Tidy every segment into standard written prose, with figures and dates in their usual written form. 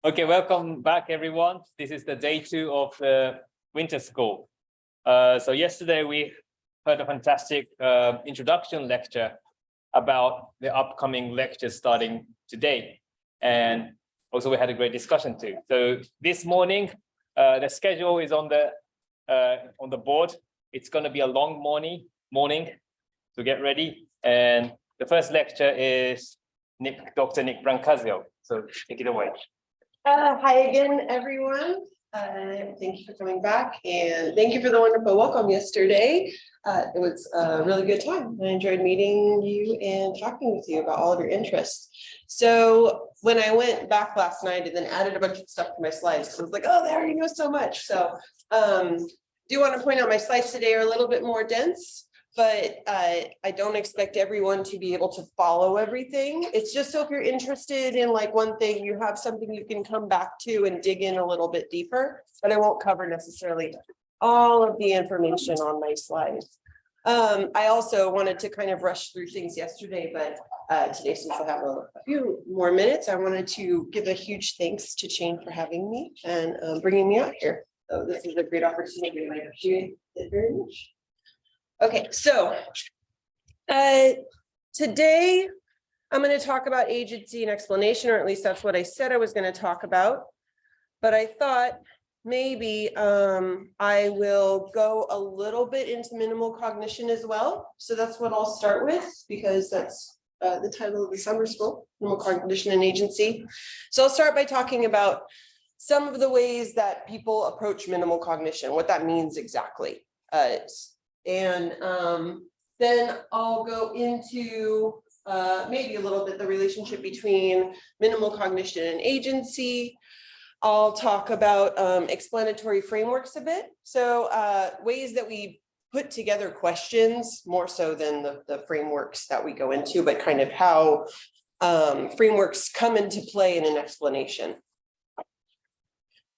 Okay, welcome back, everyone. This is the day 2 of the winter school. So yesterday we heard a fantastic introduction lecture about the upcoming lectures starting today. And also we had a great discussion too. So this morning, the schedule is on the board. It's going to be a long morning, so get ready. And the first lecture is Dr. Nick Brancazio. So take it away. Hi again, everyone. Thank you for coming back, and thank you for the wonderful welcome yesterday. It was a really good time. I enjoyed meeting you and talking with you about all of your interests. So when I went back last night and then added a bunch of stuff to my slides, because I was like, oh, they already know so much. So do want to point out my slides today are a little bit more dense, but I don't expect everyone to be able to follow everything. It's just so if you're interested in like one thing, you have something you can come back to and dig in a little bit deeper, but I won't cover necessarily all of the information on my slides. I also wanted to kind of rush through things yesterday, but today, since I have a few more minutes, I wanted to give a huge thanks to CHAIN for having me and bringing me out here. So this is a great opportunity. I appreciate it very much. Okay, so today I'm going to talk about agency and explanation, or at least that's what I said I was going to talk about. But I thought maybe I will go a little bit into minimal cognition as well. So that's what I'll start with, because that's the title of the summer school, minimal cognition and agency. So I'll start by talking about some of the ways that people approach minimal cognition, what that means exactly. And then I'll go into maybe a little bit the relationship between minimal cognition and agency. I'll talk about explanatory frameworks a bit. So ways that we put together questions more so than the frameworks that we go into, but kind of how frameworks come into play in an explanation.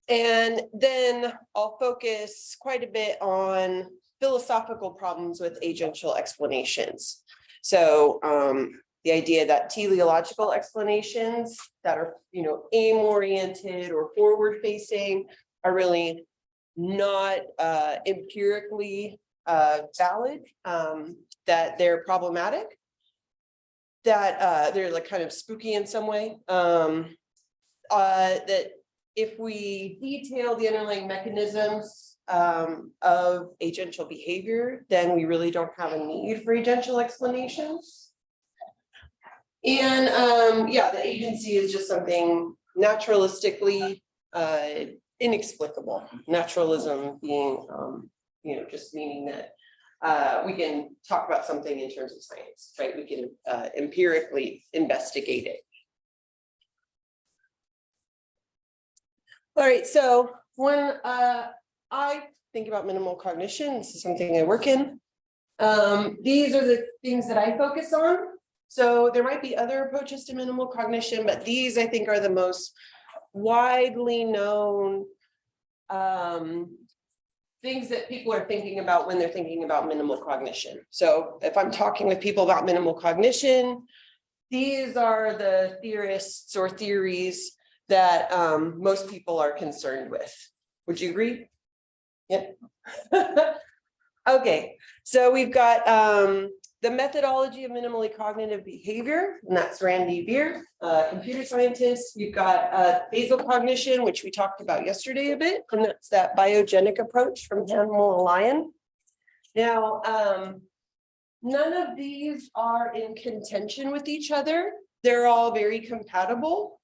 And then I'll focus quite a bit on philosophical problems with agential explanations. So the idea that teleological explanations that are, aim-oriented or forward-facing are really not empirically valid, that they're problematic, that they're like kind of spooky in some way, that if we detail the underlying mechanisms of agential behavior, then we really don't have a need for agential explanations. And the agency is just something naturalistically inexplicable. Naturalism being, just meaning that we can talk about something in terms of science, right? We can empirically investigate it. All right, so when I think about minimal cognition, this is something I work in. These are the things that I focus on. So there might be other approaches to minimal cognition, but these I think are the most widely known things that people are thinking about when they're thinking about minimal cognition. So if I'm talking with people about minimal cognition, these are the theorists or theories that most people are concerned with. Would you agree? Yep. Okay, so we've got the methodology of minimally cognitive behavior, and that's Randy Beer, computer scientist. We've got basal cognition, which we talked about yesterday a bit, and that's that biogenic approach from Animal and Lion. Now, none of these are in contention with each other. They're all very compatible.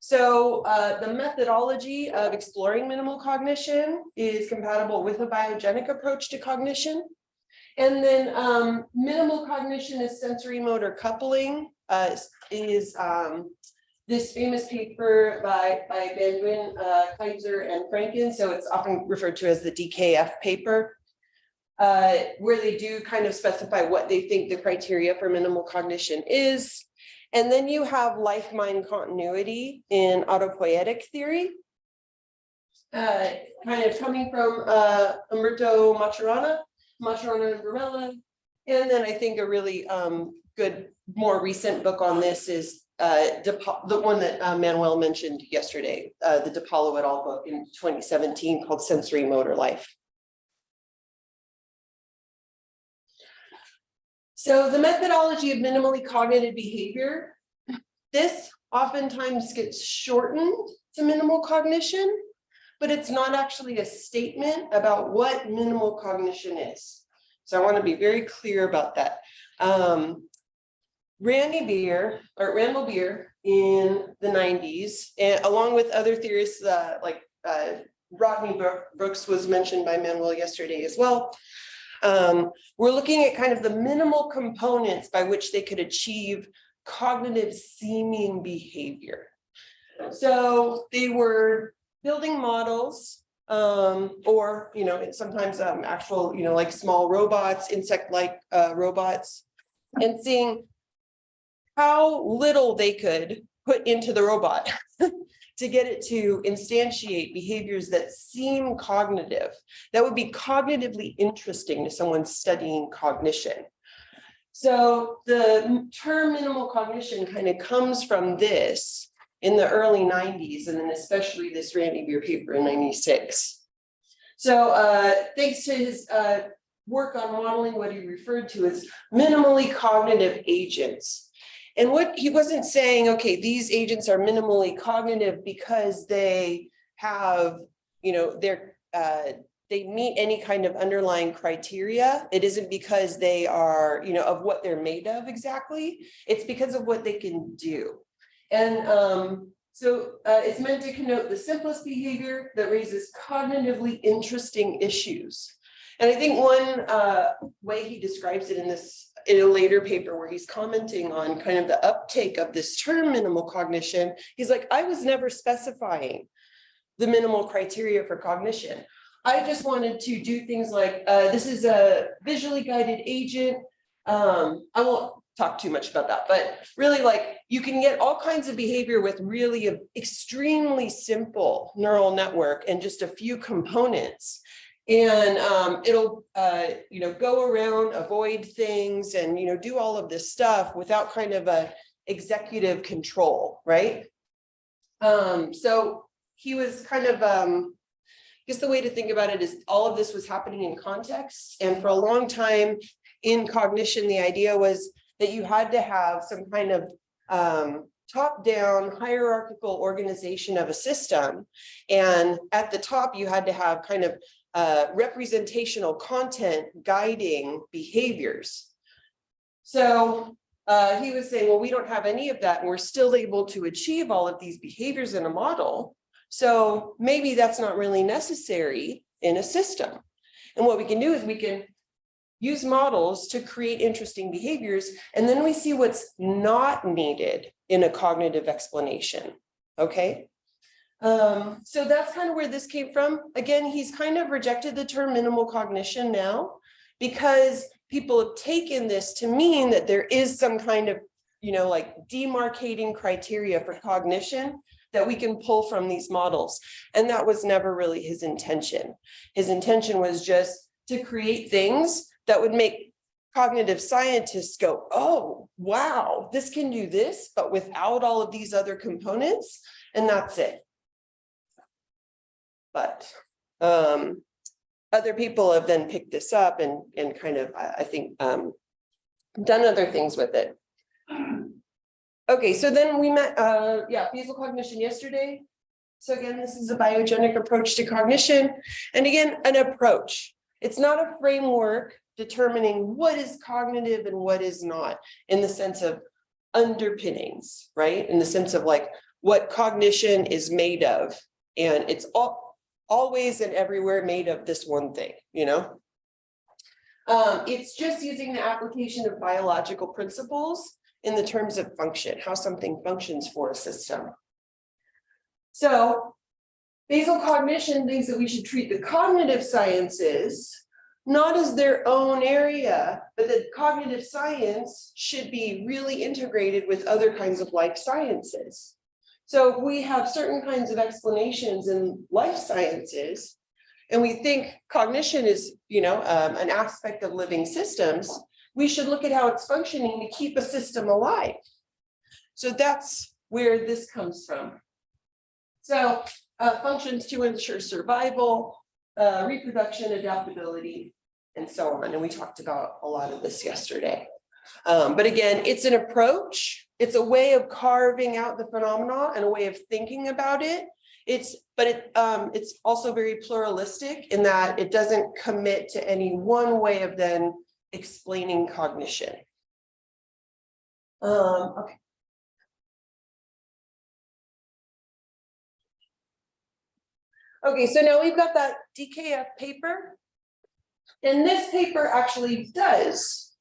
So the methodology of exploring minimal cognition is compatible with a biogenic approach to cognition. And then minimal cognition is sensory motor coupling is this famous paper by Benjamin, Kaiser, and Franken. So it's often referred to as the DKF paper, where they do kind of specify what they think the criteria for minimal cognition is. And then you have life-mind continuity in autopoietic theory, kind of coming from Umberto Maturana and Varela. And then I think a really good, more recent book on this is the one that Manuel mentioned yesterday, the DePaulo et al. Book in 2017 called Sensory Motor Life. So the methodology of minimally cognitive behavior, this oftentimes gets shortened to minimal cognition, but it's not actually a statement about what minimal cognition is. So I want to be very clear about that. Randall Beer in the 90s, and along with other theorists like Rodney Brooks was mentioned by Manuel yesterday as well. We're looking at kind of the minimal components by which they could achieve cognitive seeming behavior. So they were building models, or sometimes actual like small robots, insect-like robots, and seeing how little they could put into the robot to get it to instantiate behaviors that seem cognitive, that would be cognitively interesting to someone studying cognition. So the term minimal cognition kind of comes from this in the early 90s, and then especially this Randy Beer paper in 96. So thanks to his work on modeling what he referred to as minimally cognitive agents. And what he wasn't saying, okay, these agents are minimally cognitive because they have, they meet any kind of underlying criteria. It isn't because they are, of what they're made of exactly. It's because of what they can do. And so it's meant to connote the simplest behavior that raises cognitively interesting issues. And I think one way he describes it in a later paper where he's commenting on kind of the uptake of this term minimal cognition, he's like, I was never specifying the minimal criteria for cognition. I just wanted to do things like, this is a visually guided agent. I won't talk too much about that, but really like you can get all kinds of behavior with really an extremely simple neural network and just a few components. And it'll, go around, avoid things and, do all of this stuff without kind of a executive control, right? So he was kind of, I guess the way to think about it is all of this was happening in context. And for a long time in cognition, the idea was that you had to have some kind of top-down hierarchical organization of a system. And at the top, you had to have kind of representational content guiding behaviors. So he was saying, well, we don't have any of that, and we're still able to achieve all of these behaviors in a model. So maybe that's not really necessary in a system. And what we can do is we can use models to create interesting behaviors, and then we see what's not needed in a cognitive explanation, okay? So that's kind of where this came from. Again, he's kind of rejected the term minimal cognition now because people have taken this to mean that there is some kind of, like demarcating criteria for cognition that we can pull from these models. And that was never really his intention. His intention was just to create things that would make cognitive scientists go, oh, wow, this can do this, but without all of these other components, and that's it. But other people have then picked this up and kind of, I think, done other things with it. Okay, so then we met, basal cognition yesterday. So again, this is a biogenic approach to cognition. And again, an approach. It's not a framework determining what is cognitive and what is not in the sense of underpinnings, right? In the sense of like what cognition is made of. And it's always and everywhere made of this one thing, It's just using the application of biological principles in the terms of function, how something functions for a system. So basal cognition thinks that we should treat the cognitive sciences not as their own area, but that cognitive science should be really integrated with other kinds of life sciences. So we have certain kinds of explanations in life sciences, and we think cognition is, an aspect of living systems. We should look at how it's functioning to keep a system alive. So that's where this comes from. So functions to ensure survival, reproduction, adaptability, and so on. And we talked about a lot of this yesterday. But again, it's an approach. It's a way of carving out the phenomena and a way of thinking about it. It's also very pluralistic in that it doesn't commit to any one way of then explaining cognition. Okay. Okay, so now we've got that DKF paper. And this paper actually does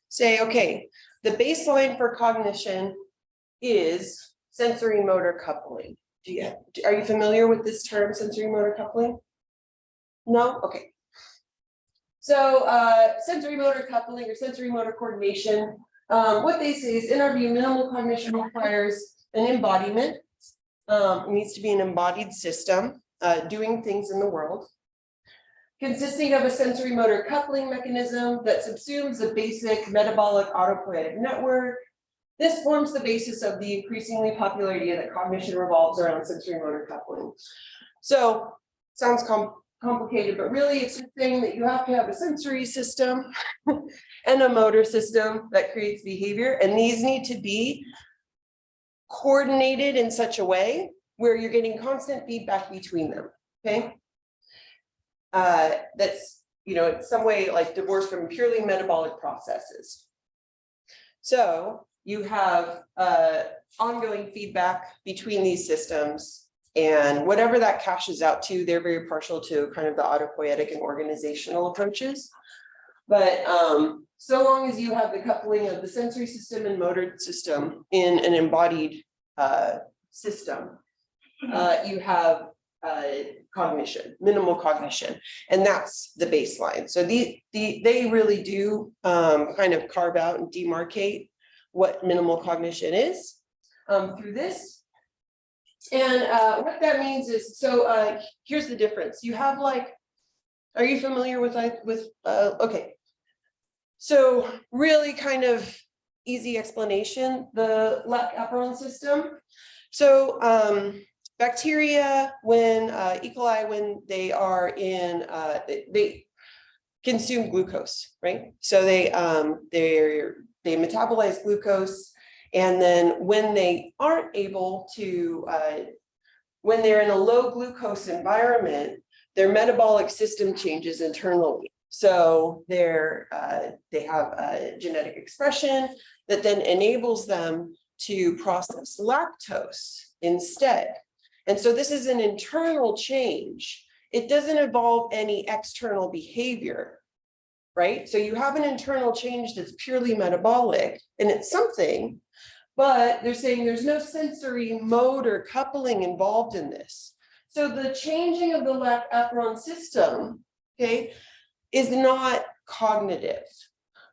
say, okay, the baseline for cognition is sensory motor coupling. Are you familiar with this term, sensory motor coupling? No? Okay. So sensory motor coupling or sensory motor coordination, what they say is, in our view, minimal cognition requires an embodiment. It needs to be an embodied system doing things in the world, consisting of a sensory motor coupling mechanism that subsumes a basic metabolic autopoietic network. This forms the basis of the increasingly popular idea that cognition revolves around sensory motor coupling. So sounds complicated, but really it's just saying that you have to have a sensory system and a motor system that creates behavior, and these need to be coordinated in such a way where you're getting constant feedback between them. Okay, that's, you know, in some way like divorced from purely metabolic processes. So you have ongoing feedback between these systems, and whatever that cashes out to, they're very partial to kind of the autopoietic and organizational approaches. But so long as you have the coupling of the sensory system and motor system in an embodied system, you have cognition, minimal cognition, and that's the baseline. So they really do kind of carve out and demarcate what minimal cognition is through this. And what that means is, so here's the difference. You have like, are you familiar with okay. So really kind of easy explanation, the Lac-Apron system. So bacteria, when E. coli, when they are in, they consume glucose, right? So they metabolize glucose, and then when they aren't able to, when they're in a low glucose environment, their metabolic system changes internally. So they have a genetic expression that then enables them to process lactose instead. And so this is an internal change. It doesn't involve any external behavior, right? So you have an internal change that's purely metabolic, and it's something, but they're saying there's no sensory motor coupling involved in this. So the changing of the Lac-Apron system, okay, is not cognitive.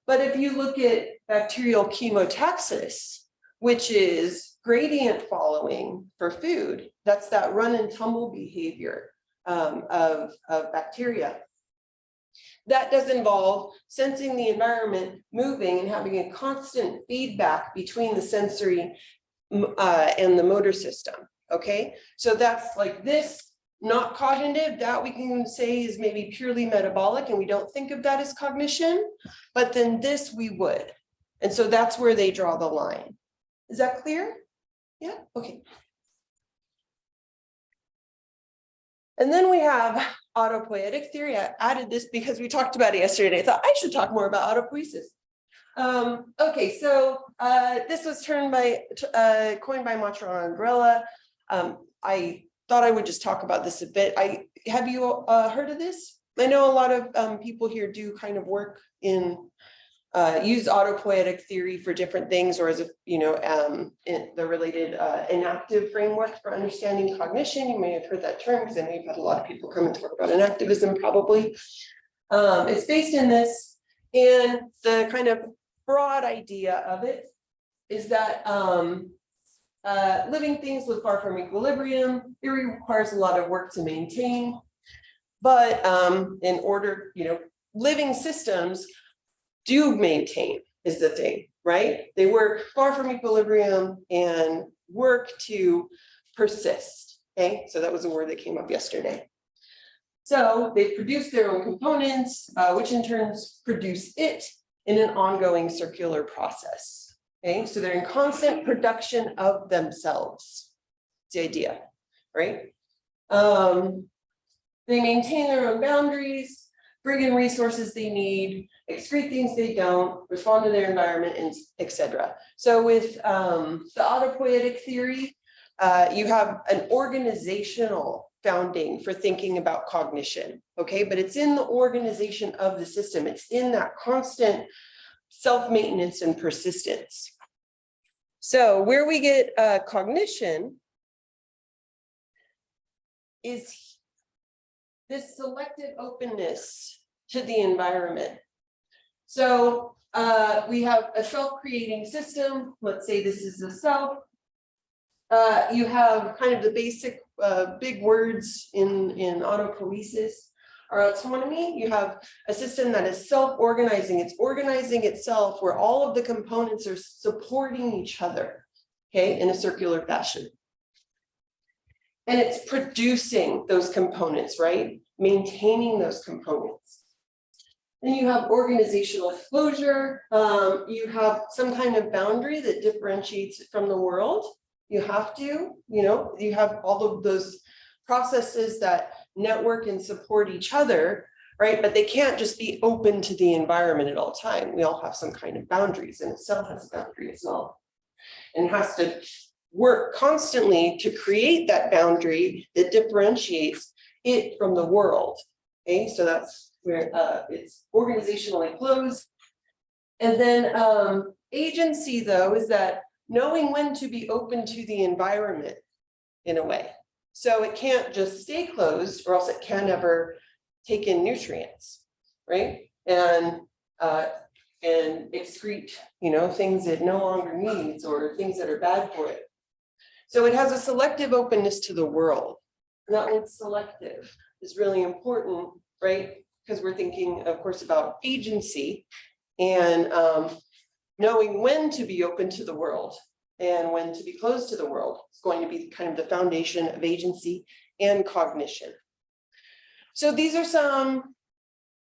But if you look at bacterial chemotaxis, which is gradient following for food, that's that run and tumble behavior of bacteria. That does involve sensing the environment, moving, and having a constant feedback between the sensory and the motor system. Okay, so that's like this, not cognitive, that we can say is maybe purely metabolic, and we don't think of that as cognition, but then this we would. And so that's where they draw the line. Is that clear? Yeah, okay. And then we have autopoietic theory. I added this because we talked about it yesterday. I thought I should talk more about autopoiesis. Okay, so this was coined by Matra and Umbrella. I thought I would just talk about this a bit. Have you heard of this? I know a lot of people here do kind of work in use autopoietic theory for different things, or as a, you know, in the related enactive framework for understanding cognition. You may have heard that term because I know you've had a lot of people come and talk about enactivism probably. It's based in this, and the kind of broad idea of it is that living things live far from equilibrium. Theory requires a lot of work to maintain, but in order, you know, living systems do maintain is the thing, right? They work far from equilibrium and work to persist, okay? So that was a word that came up yesterday. So they produce their own components, which in turn produce it in an ongoing circular process, okay? So they're in constant production of themselves. It's the idea, right? They maintain their own boundaries, bring in resources they need, excrete things they don't, respond to their environment, and etc. So with the autopoietic theory, you have an organizational founding for thinking about cognition, okay? But it's in the organization of the system. It's in that constant self-maintenance and persistence. So where we get cognition is this selective openness to the environment. So we have a self-creating system. Let's say this is a self. You have kind of the basic big words in autopoiesis or autonomy. You have a system that is self-organizing. It's organizing itself where all of the components are supporting each other, okay, in a circular fashion. And it's producing those components, right? Maintaining those components. Then you have organizational closure. You have some kind of boundary that differentiates it from the world. You have to, you have all of those processes that network and support each other, right? But they can't just be open to the environment at all times. We all have some kind of boundaries, and itself has a boundary as well. And it has to work constantly to create that boundary that differentiates it from the world. Okay, so that's where it's organizationally closed. And then agency, though, is that knowing when to be open to the environment in a way. So it can't just stay closed, or else it can never take in nutrients, right? And excrete, things it no longer needs, or things that are bad for it. So it has a selective openness to the world. And that word selective is really important, right? Because we're thinking, of course, about agency and knowing when to be open to the world and when to be closed to the world. It's going to be kind of the foundation of agency and cognition. So these are some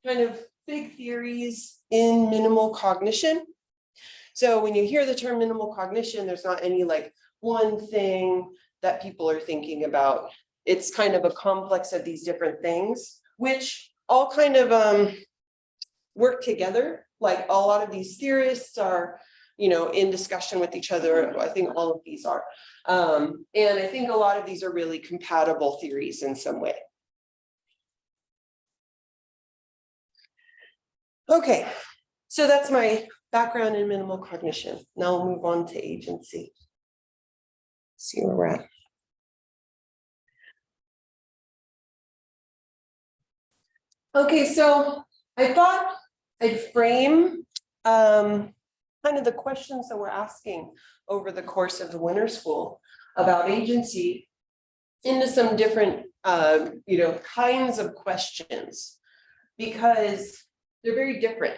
kind of big theories in minimal cognition. So when you hear the term minimal cognition, there's not any like one thing that people are thinking about. It's kind of a complex of these different things, which all kind of work together. Like a lot of these theorists are, in discussion with each other. I think all of these are. And I think a lot of these are really compatible theories in some way. Okay, so that's my background in minimal cognition. Now we'll move on to agency. See where we're at. Okay, so I thought I'd frame kind of the questions that we're asking over the course of the winter school about agency into some different kinds of questions, because they're very different.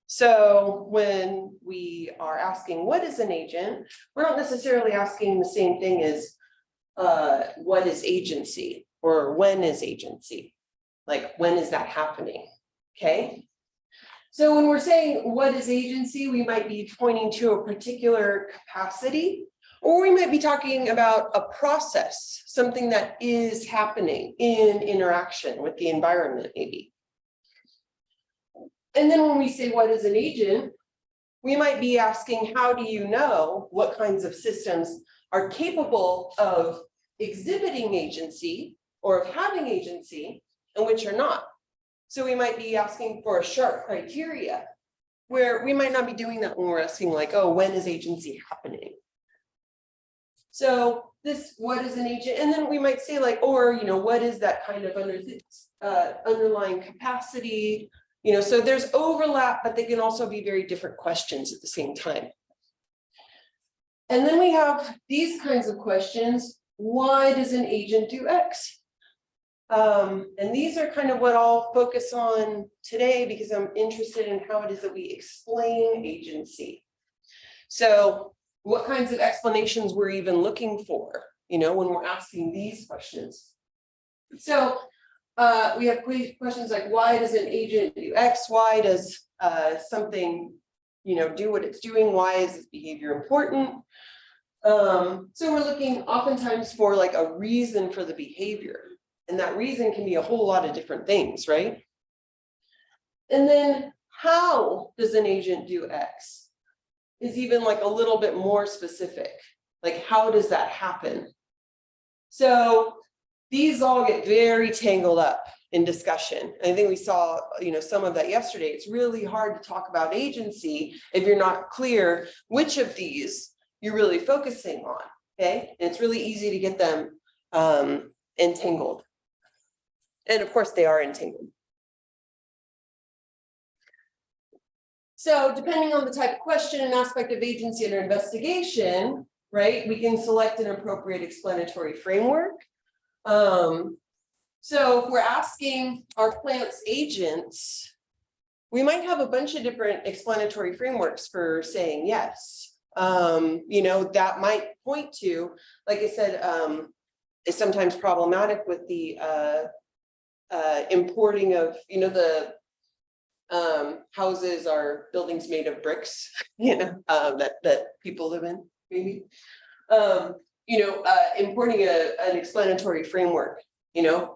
So when we are asking what is an agent, we're not necessarily asking the same thing as what is agency or when is agency, like when is that happening, okay? So when we're saying what is agency, we might be pointing to a particular capacity, or we might be talking about a process, something that is happening in interaction with the environment maybe. And then when we say what is an agent, we might be asking, how do you know what kinds of systems are capable of exhibiting agency or of having agency and which are not? So we might be asking for a sharp criteria, where we might not be doing that when we're asking like, oh, when is agency happening? So this, what is an agent? And then we might say like, or, what is that kind of underlying capacity? So there's overlap, but they can also be very different questions at the same time. And then we have these kinds of questions. Why does an agent do X? And these are kind of what I'll focus on today, because I'm interested in how it is that we explain agency. So what kinds of explanations we're even looking for, when we're asking these questions. So we have questions like, why does an agent do X? Why does something, do what it's doing? Why is this behavior important? So we're looking oftentimes for like a reason for the behavior. And that reason can be a whole lot of different things, right? And then how does an agent do X? Is even like a little bit more specific. Like, how does that happen? So these all get very tangled up in discussion. I think we saw, some of that yesterday. It's really hard to talk about agency if you're not clear which of these you're really focusing on, okay? And it's really easy to get them entangled. And of course they are entangled. So depending on the type of question and aspect of agency under investigation, right, we can select an appropriate explanatory framework. So if we're asking our plants agents, we might have a bunch of different explanatory frameworks for saying yes. That might point to, like I said, is sometimes problematic with the importing of, the houses are buildings made of bricks, that people live in, maybe. Importing an explanatory framework,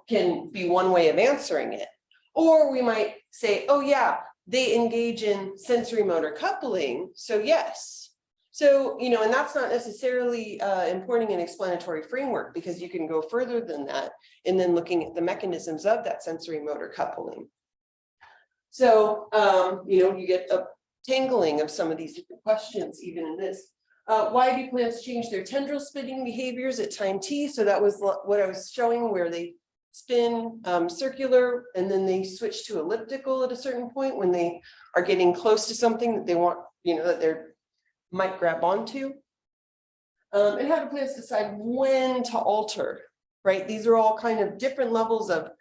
can be one way of answering it. Or we might say, oh yeah, they engage in sensory motor coupling, so yes. So, and that's not necessarily importing an explanatory framework, because you can go further than that and then looking at the mechanisms of that sensory motor coupling. So, you get a tangling of some of these different questions, even in this. Why do plants change their tendril spinning behaviors at time t? So that was what I was showing, where they spin circular and then they switch to elliptical at a certain point when they are getting close to something that they want, that they might grab onto. And how do plants decide when to alter, right? These are all kind of different levels of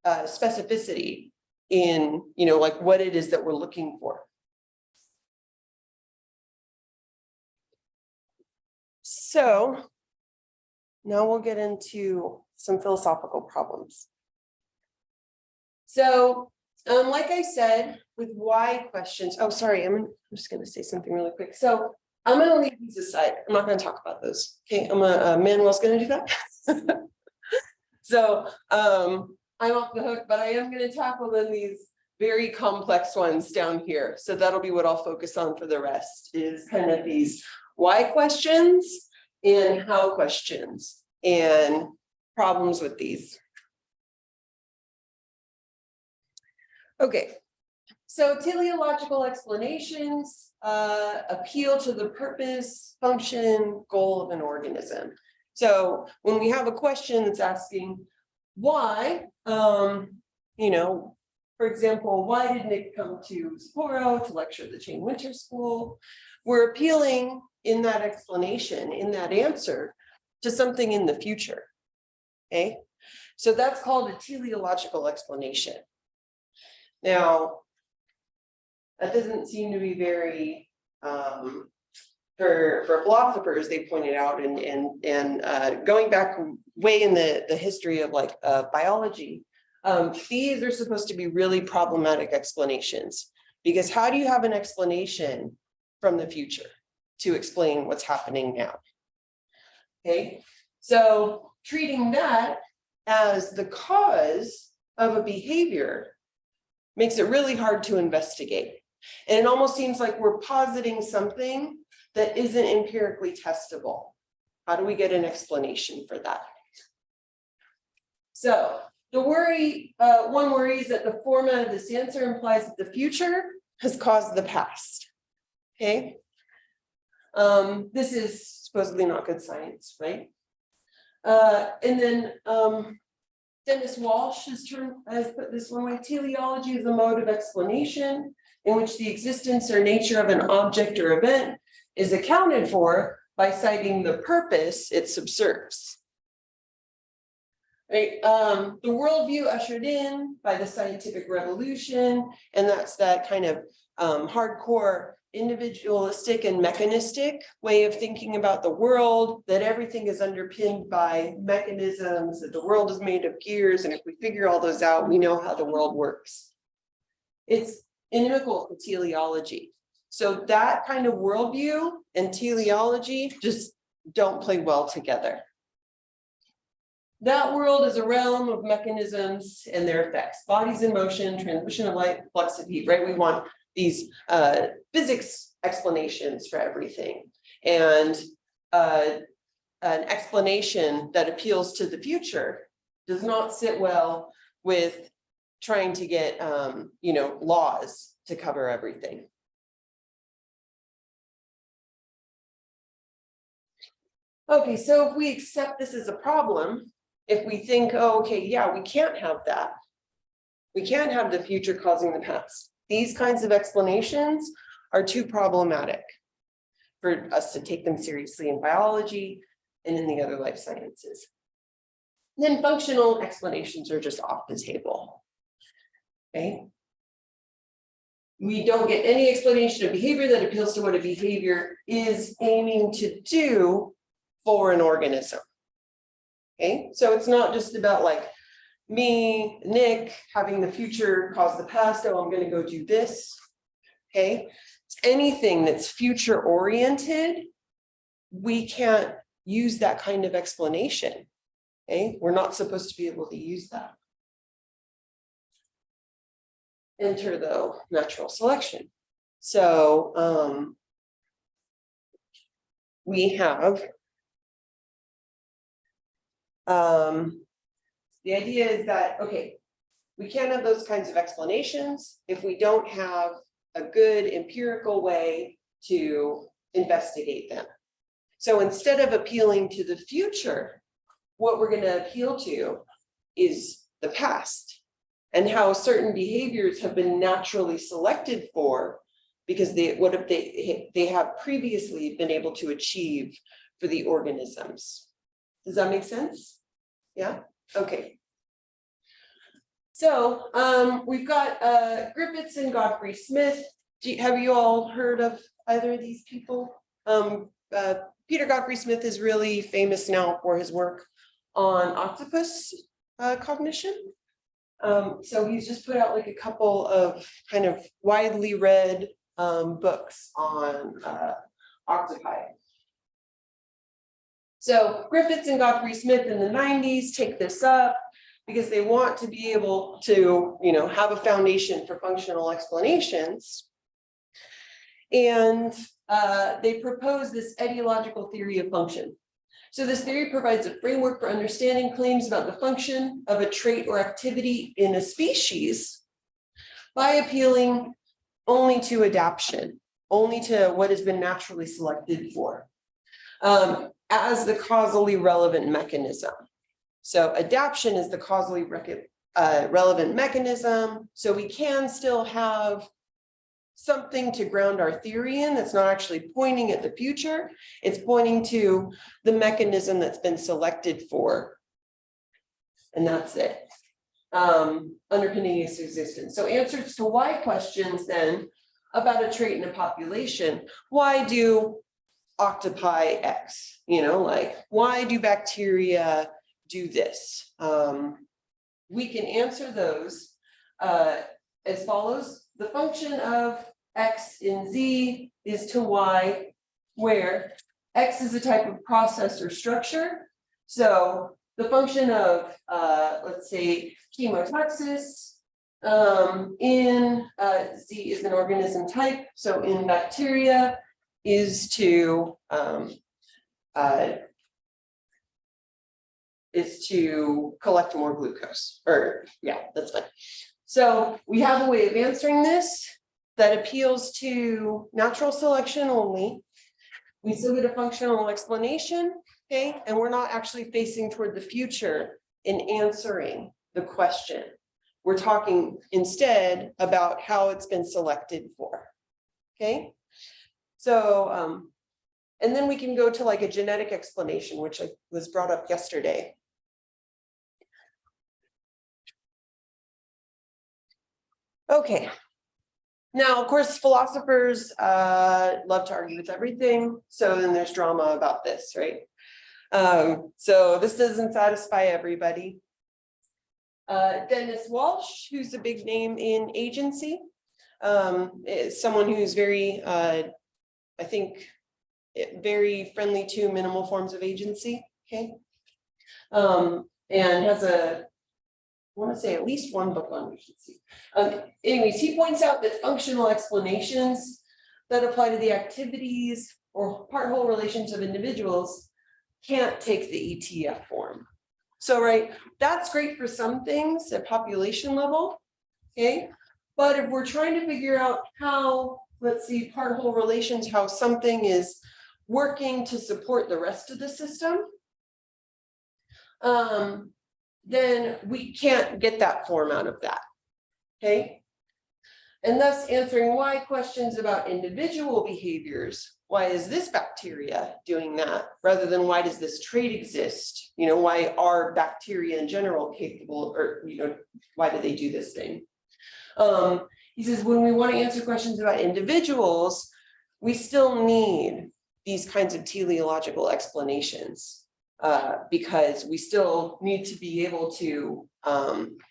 specificity in, like what it is that we're looking for. So now we'll get into some philosophical problems. So like I said, with why questions, oh, sorry, I'm just going to say something really quick. So I'm going to leave these aside. I'm not going to talk about those. Okay, Manuel's going to do that. So I'm off the hook, but I am going to tackle then these very complex ones down here. So that'll be what I'll focus on for the rest, is kind of these why questions and how questions and problems with these. Okay, so teleological explanations appeal to the purpose, function, goal of an organism. So when we have a question that's asking why, for example, why did Nick come to Sapporo to lecture at the CHAIN Winter School? We're appealing in that explanation, in that answer, to something in the future. Okay, so that's called a teleological explanation. Now, that doesn't seem to be very, for philosophers, they pointed out, and going back way in the history of like biology, these are supposed to be really problematic explanations, because how do you have an explanation from the future to explain what's happening now? Okay, so treating that as the cause of a behavior makes it really hard to investigate. And it almost seems like we're positing something that isn't empirically testable. How do we get an explanation for that? So the worry, one worry is that the format of this answer implies that the future has caused the past. Okay, this is supposedly not good science, right? And then Dennis Walsh has put this one way: teleology is a mode of explanation in which the existence or nature of an object or event is accounted for by citing the purpose it subserves. Right, the worldview ushered in by the scientific revolution, and that's that kind of hardcore individualistic and mechanistic way of thinking about the world, that everything is underpinned by mechanisms, that the world is made of gears, and if we figure all those out, we know how the world works. It's inimical to teleology. So that kind of worldview and teleology just don't play well together. That world is a realm of mechanisms and their effects, bodies in motion, transmission of light, flux of heat, right? We want these physics explanations for everything. And an explanation that appeals to the future does not sit well with trying to get, laws to cover everything. Okay, so if we accept this as a problem, if we think, oh, okay, yeah, we can't have that. We can't have the future causing the past. These kinds of explanations are too problematic for us to take them seriously in biology and in the other life sciences. Then functional explanations are just off the table. Okay. We don't get any explanation of behavior that appeals to what a behavior is aiming to do for an organism. Okay, so it's not just about like me, Nick, having the future cause the past. Oh, I'm going to go do this. Okay, it's anything that's future oriented, we can't use that kind of explanation. Okay, we're not supposed to be able to use that. Enter though natural selection. So we have the idea is that, okay, we can't have those kinds of explanations if we don't have a good empirical way to investigate them. So instead of appealing to the future, what we're going to appeal to is the past and how certain behaviors have been naturally selected for because what have they have previously been able to achieve for the organisms. Does that make sense? Yeah, okay. So we've got Griffiths and Godfrey Smith. Have you all heard of either of these people? Peter Godfrey Smith is really famous now for his work on octopus cognition. So he's just put out like a couple of kind of widely read books on octopi. So Griffiths and Godfrey Smith in the 90s take this up because they want to be able to, have a foundation for functional explanations. And they propose this etiological theory of function. So this theory provides a framework for understanding claims about the function of a trait or activity in a species by appealing only to adaptation, only to what has been naturally selected for. As the causally relevant mechanism. So adaptation is the causally relevant mechanism. So we can still have something to ground our theory in that's not actually pointing at the future. It's pointing to the mechanism that's been selected for. And that's it. Underpinning its existence. So answers to why questions then about a trait in a population. Why do octopi X, like why do bacteria do this? We can answer those as follows. The function of X in Z is to Y, where X is a type of process or structure. So the function of, let's say, chemotaxis in Z is an organism type. So in bacteria, is to collect more glucose, or yeah, that's fine. So we have a way of answering this that appeals to natural selection only. We still get a functional explanation, okay, and we're not actually facing toward the future in answering the question. We're talking instead about how it's been selected for, okay? So, and then we can go to like a genetic explanation, which was brought up yesterday. Okay. Now, of course, philosophers love to argue with everything. So then there's drama about this, right? So this doesn't satisfy everybody. Dennis Walsh, who's a big name in agency, is someone who's very, I think, very friendly to minimal forms of agency. Okay. And has I want to say at least one book on agency. Anyways, he points out that functional explanations that apply to the activities or part-whole relations of individuals can't take the ETF form. So, right, that's great for some things at population level, okay? But if we're trying to figure out how, let's see, part-whole relations, how something is working to support the rest of the system, then we can't get that form out of that, okay? And thus answering why questions about individual behaviors. Why is this bacteria doing that? Rather than why does this trait exist? You know, why are bacteria in general capable, or, you know, why do they do this thing? He says, when we want to answer questions about individuals, we still need these kinds of teleological explanations. Because we still need to be able to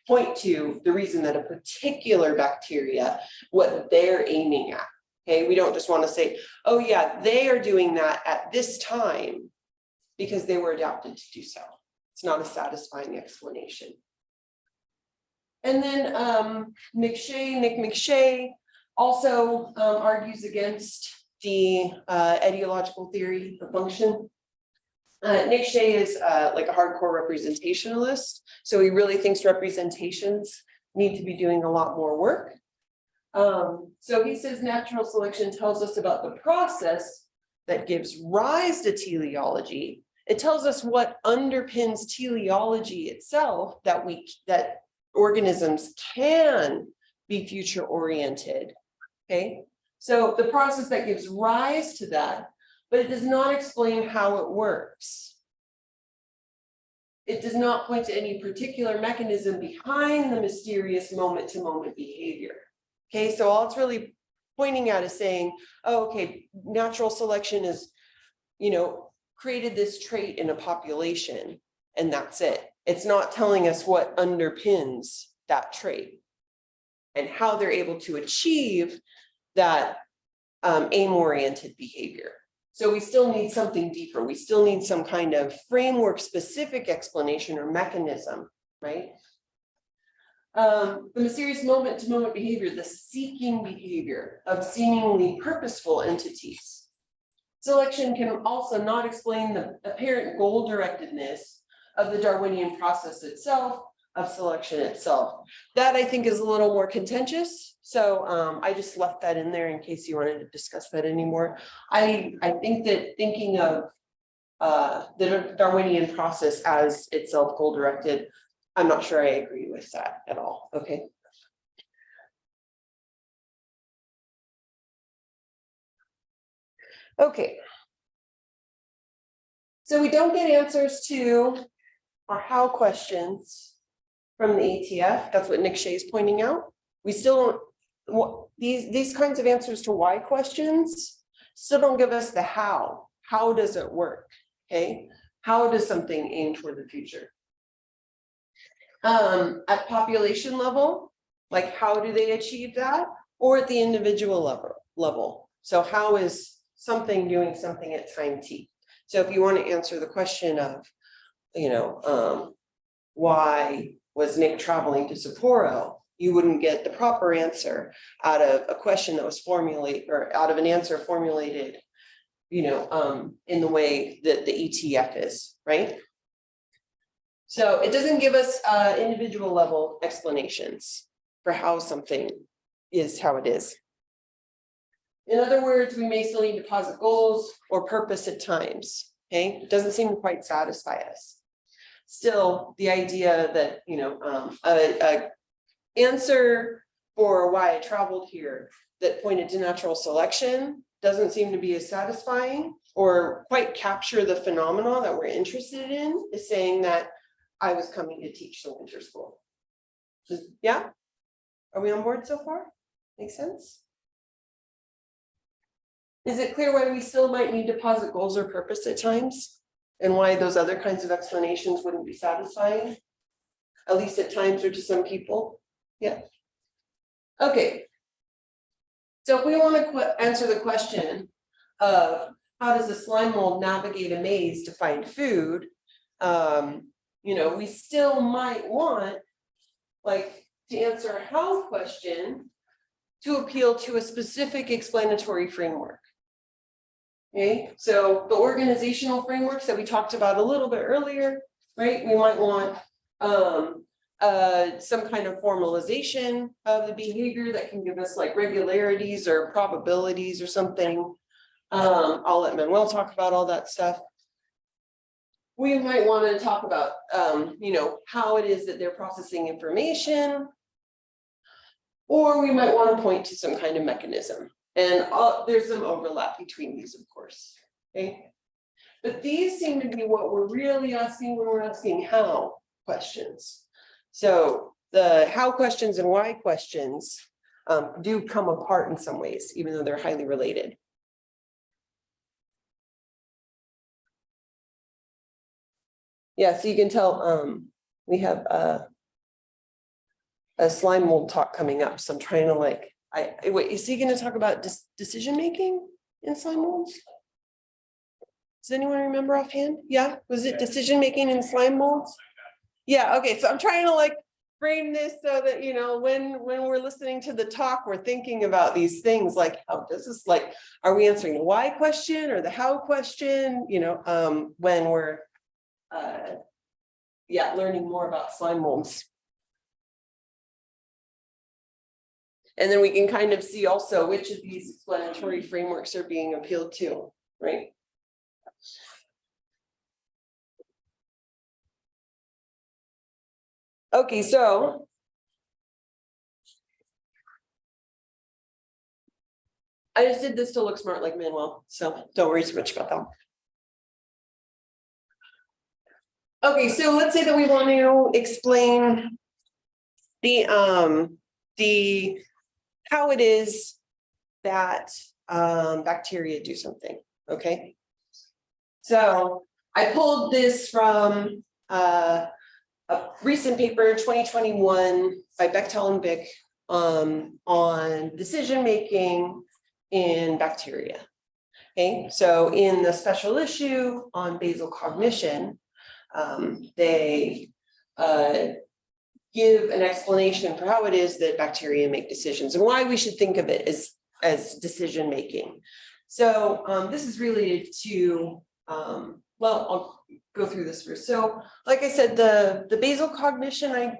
point to the reason that a particular bacteria, what they're aiming at. Okay, we don't just want to say, oh yeah, they are doing that at this time because they were adapted to do so. It's not a satisfying explanation. And then Nick McShay also argues against the etiological theory of function. Nick Shea is like a hardcore representationalist. So he really thinks representations need to be doing a lot more work. So he says natural selection tells us about the process that gives rise to teleology. It tells us what underpins teleology itself, that organisms can be future oriented. Okay, so the process that gives rise to that, but it does not explain how it works. It does not point to any particular mechanism behind the mysterious moment-to-moment behavior. Okay, so all it's really pointing at is saying, oh, okay, natural selection is, you know, created this trait in a population, and that's it. It's not telling us what underpins that trait and how they're able to achieve that aim-oriented behavior. So we still need something deeper. We still need some kind of framework-specific explanation or mechanism, right? The mysterious moment-to-moment behavior, the seeking behavior of seemingly purposeful entities. Selection can also not explain the apparent goal-directedness of the Darwinian process itself, of selection itself. That I think is a little more contentious. So I just left that in there in case you wanted to discuss that anymore. I think that thinking of the Darwinian process as itself goal-directed, I'm not sure I agree with that at all. Okay. Okay. So we don't get answers to our how questions from the ATF. That's what Nick Shea is pointing out. We still don't, these kinds of answers to why questions still don't give us the how. How does it work? Okay. How does something aim toward the future? At population level, like how do they achieve that? Or at the individual level. So how is something doing something at time t? So if you want to answer the question of, you know, why was Nick traveling to Sapporo, you wouldn't get the proper answer out of a question that was formulated, or out of an answer formulated, you know, in the way that the ETF is, right? So it doesn't give us individual level explanations for how something is how it is. In other words, we may still need to posit goals or purpose at times. Okay, it doesn't seem to quite satisfy us. Still, the idea that, you know, a answer for why I traveled here that pointed to natural selection doesn't seem to be as satisfying or quite capture the phenomena that we're interested in, is saying that I was coming to teach the winter school. Yeah. Are we on board so far? Make sense? Is it clear why we still might need to posit goals or purpose at times? And why those other kinds of explanations wouldn't be satisfying? At least at times or to some people? Yeah. Okay. So if we want to answer the question of how does a slime mold navigate a maze to find food, you know, we still might want, like, to answer a how question to appeal to a specific explanatory framework. Okay, so the organizational frameworks that we talked about a little bit earlier, right? We might want some kind of formalization of the behavior that can give us like regularities or probabilities or something. I'll let Manuel talk about all that stuff. We might want to talk about, you know, how it is that they're processing information, or we might want to point to some kind of mechanism. And there's some overlap between these, of course. Okay, but these seem to be what we're really asking when we're asking how questions. So the how questions and why questions do come apart in some ways, even though they're highly related. Yeah, so you can tell we have a slime mold talk coming up. So I'm trying to like, wait, is he going to talk about decision making in slime molds? Does anyone remember offhand? Yeah, was it decision making in slime molds? Yeah, okay, so I'm trying to like frame this so that, you know, when we're listening to the talk, we're thinking about these things like, how does this, like, are we answering the why question or the how question, you know, when we're yeah, learning more about slime molds. And then we can kind of see also which of these explanatory frameworks are being appealed to, right? Okay, so I just did this to look smart like Manuel, so don't worry too much about that. Okay, so let's say that we want to explain the how it is that bacteria do something. Okay, so I pulled this from a recent paper, 2021, by Bechtel and Bick on decision making in bacteria. Okay, so in the special issue on basal cognition, they give an explanation for how it is that bacteria make decisions and why we should think of it as decision making. So this is related to, well, I'll go through this first. So like I said, the basal cognition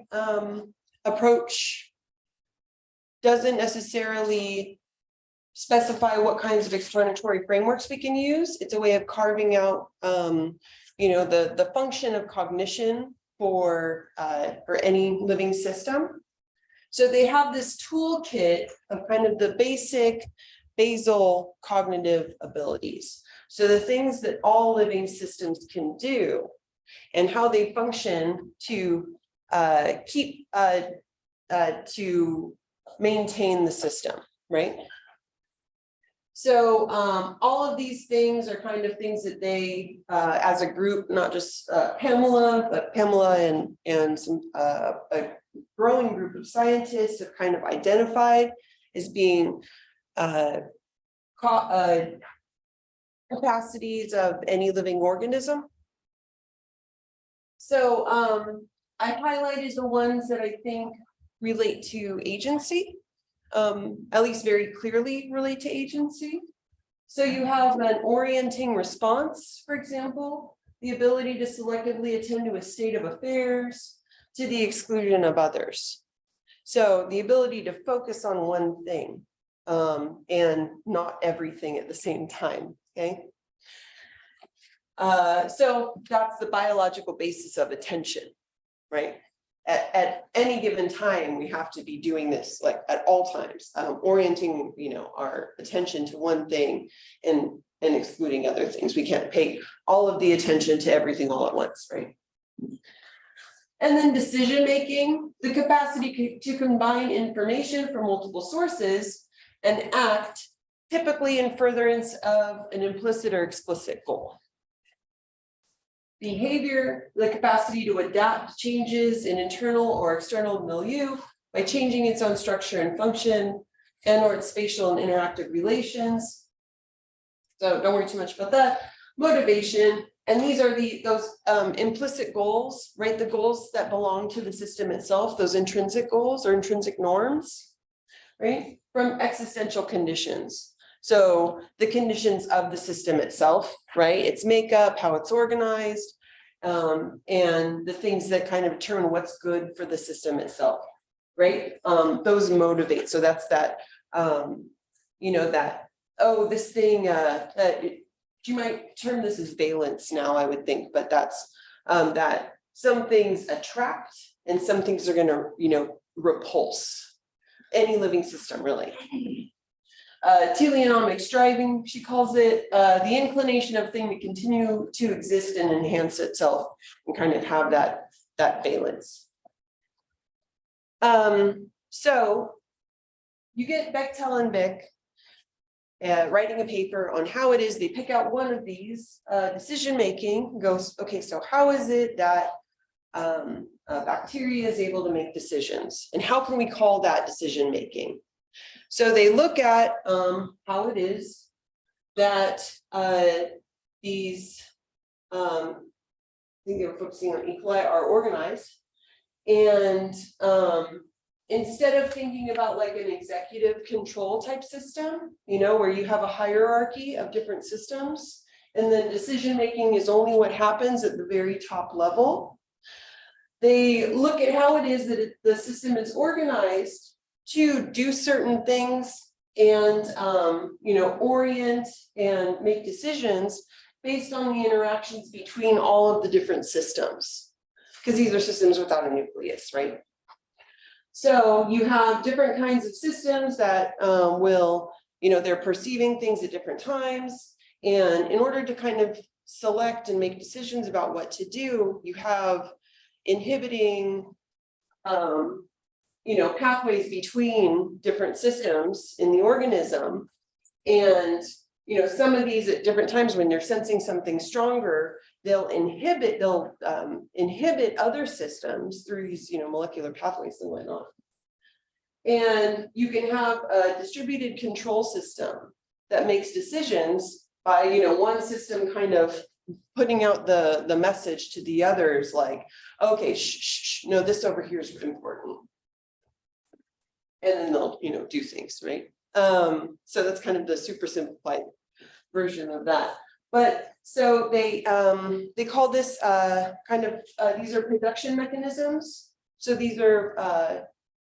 approach doesn't necessarily specify what kinds of explanatory frameworks we can use. It's a way of carving out you know, the function of cognition for any living system. So they have this toolkit of kind of the basic basal cognitive abilities. So the things that all living systems can do and how they function to to maintain the system, right? So all of these things are kind of things that they, as a group, not just Pamela, but Pamela and some a growing group of scientists have kind of identified as being capacities of any living organism. So I highlighted the ones that I think relate to agency. At least very clearly relate to agency. So you have an orienting response, for example, the ability to selectively attend to a state of affairs to the exclusion of others. So the ability to focus on one thing and not everything at the same time, okay? So that's the biological basis of attention, right? At any given time, we have to be doing this like at all times, orienting, you know, our attention to one thing and excluding other things. We can't pay all of the attention to everything all at once, right? And then decision-making, the capacity to combine information from multiple sources and act typically in furtherance of an implicit or explicit goal. Behavior, the capacity to adapt to changes in internal or external milieu by changing its own structure and function and or its spatial and interactive relations. So don't worry too much about that. Motivation, and these are those implicit goals, right? The goals that belong to the system itself, those intrinsic goals or intrinsic norms, right? From existential conditions. So the conditions of the system itself, right? Its makeup, how it's organized, and the things that kind of determine what's good for the system itself, right? Those motivate. So that's that, you know, that, oh, this thing, you might term this as valence now, I would think, but that's that some things attract and some things are going to, you know, repulse any living system, really. Teleonomic striving, she calls it, the inclination of thing to continue to exist and enhance itself and kind of have that valence. So you get Bechtel and Bick writing a paper on how it is they pick out one of these decision-making, goes, okay, so how is it that bacteria is able to make decisions? And how can we call that decision-making? So they look at how it is that these, I think they were focusing on E. coli, are organized. And instead of thinking about like an executive control type system, you know, where you have a hierarchy of different systems, and then decision-making is only what happens at the very top level, they look at how it is that the system is organized to do certain things and, you know, orient and make decisions based on the interactions between all of the different systems, because these are systems without a nucleus, right? So you have different kinds of systems that will, you know, they're perceiving things at different times. And in order to kind of select and make decisions about what to do, you have inhibiting, you know, pathways between different systems in the organism. And, you know, some of these at different times when they're sensing something stronger, they'll inhibit other systems through these, you know, molecular pathways and whatnot. And you can have a distributed control system that makes decisions by, you know, one system kind of putting out the message to the others, like, okay, no, this over here is important. And then they'll, you know, do things, right? So that's kind of the super simplified version of that. But so they call this kind of, these are production mechanisms. So these are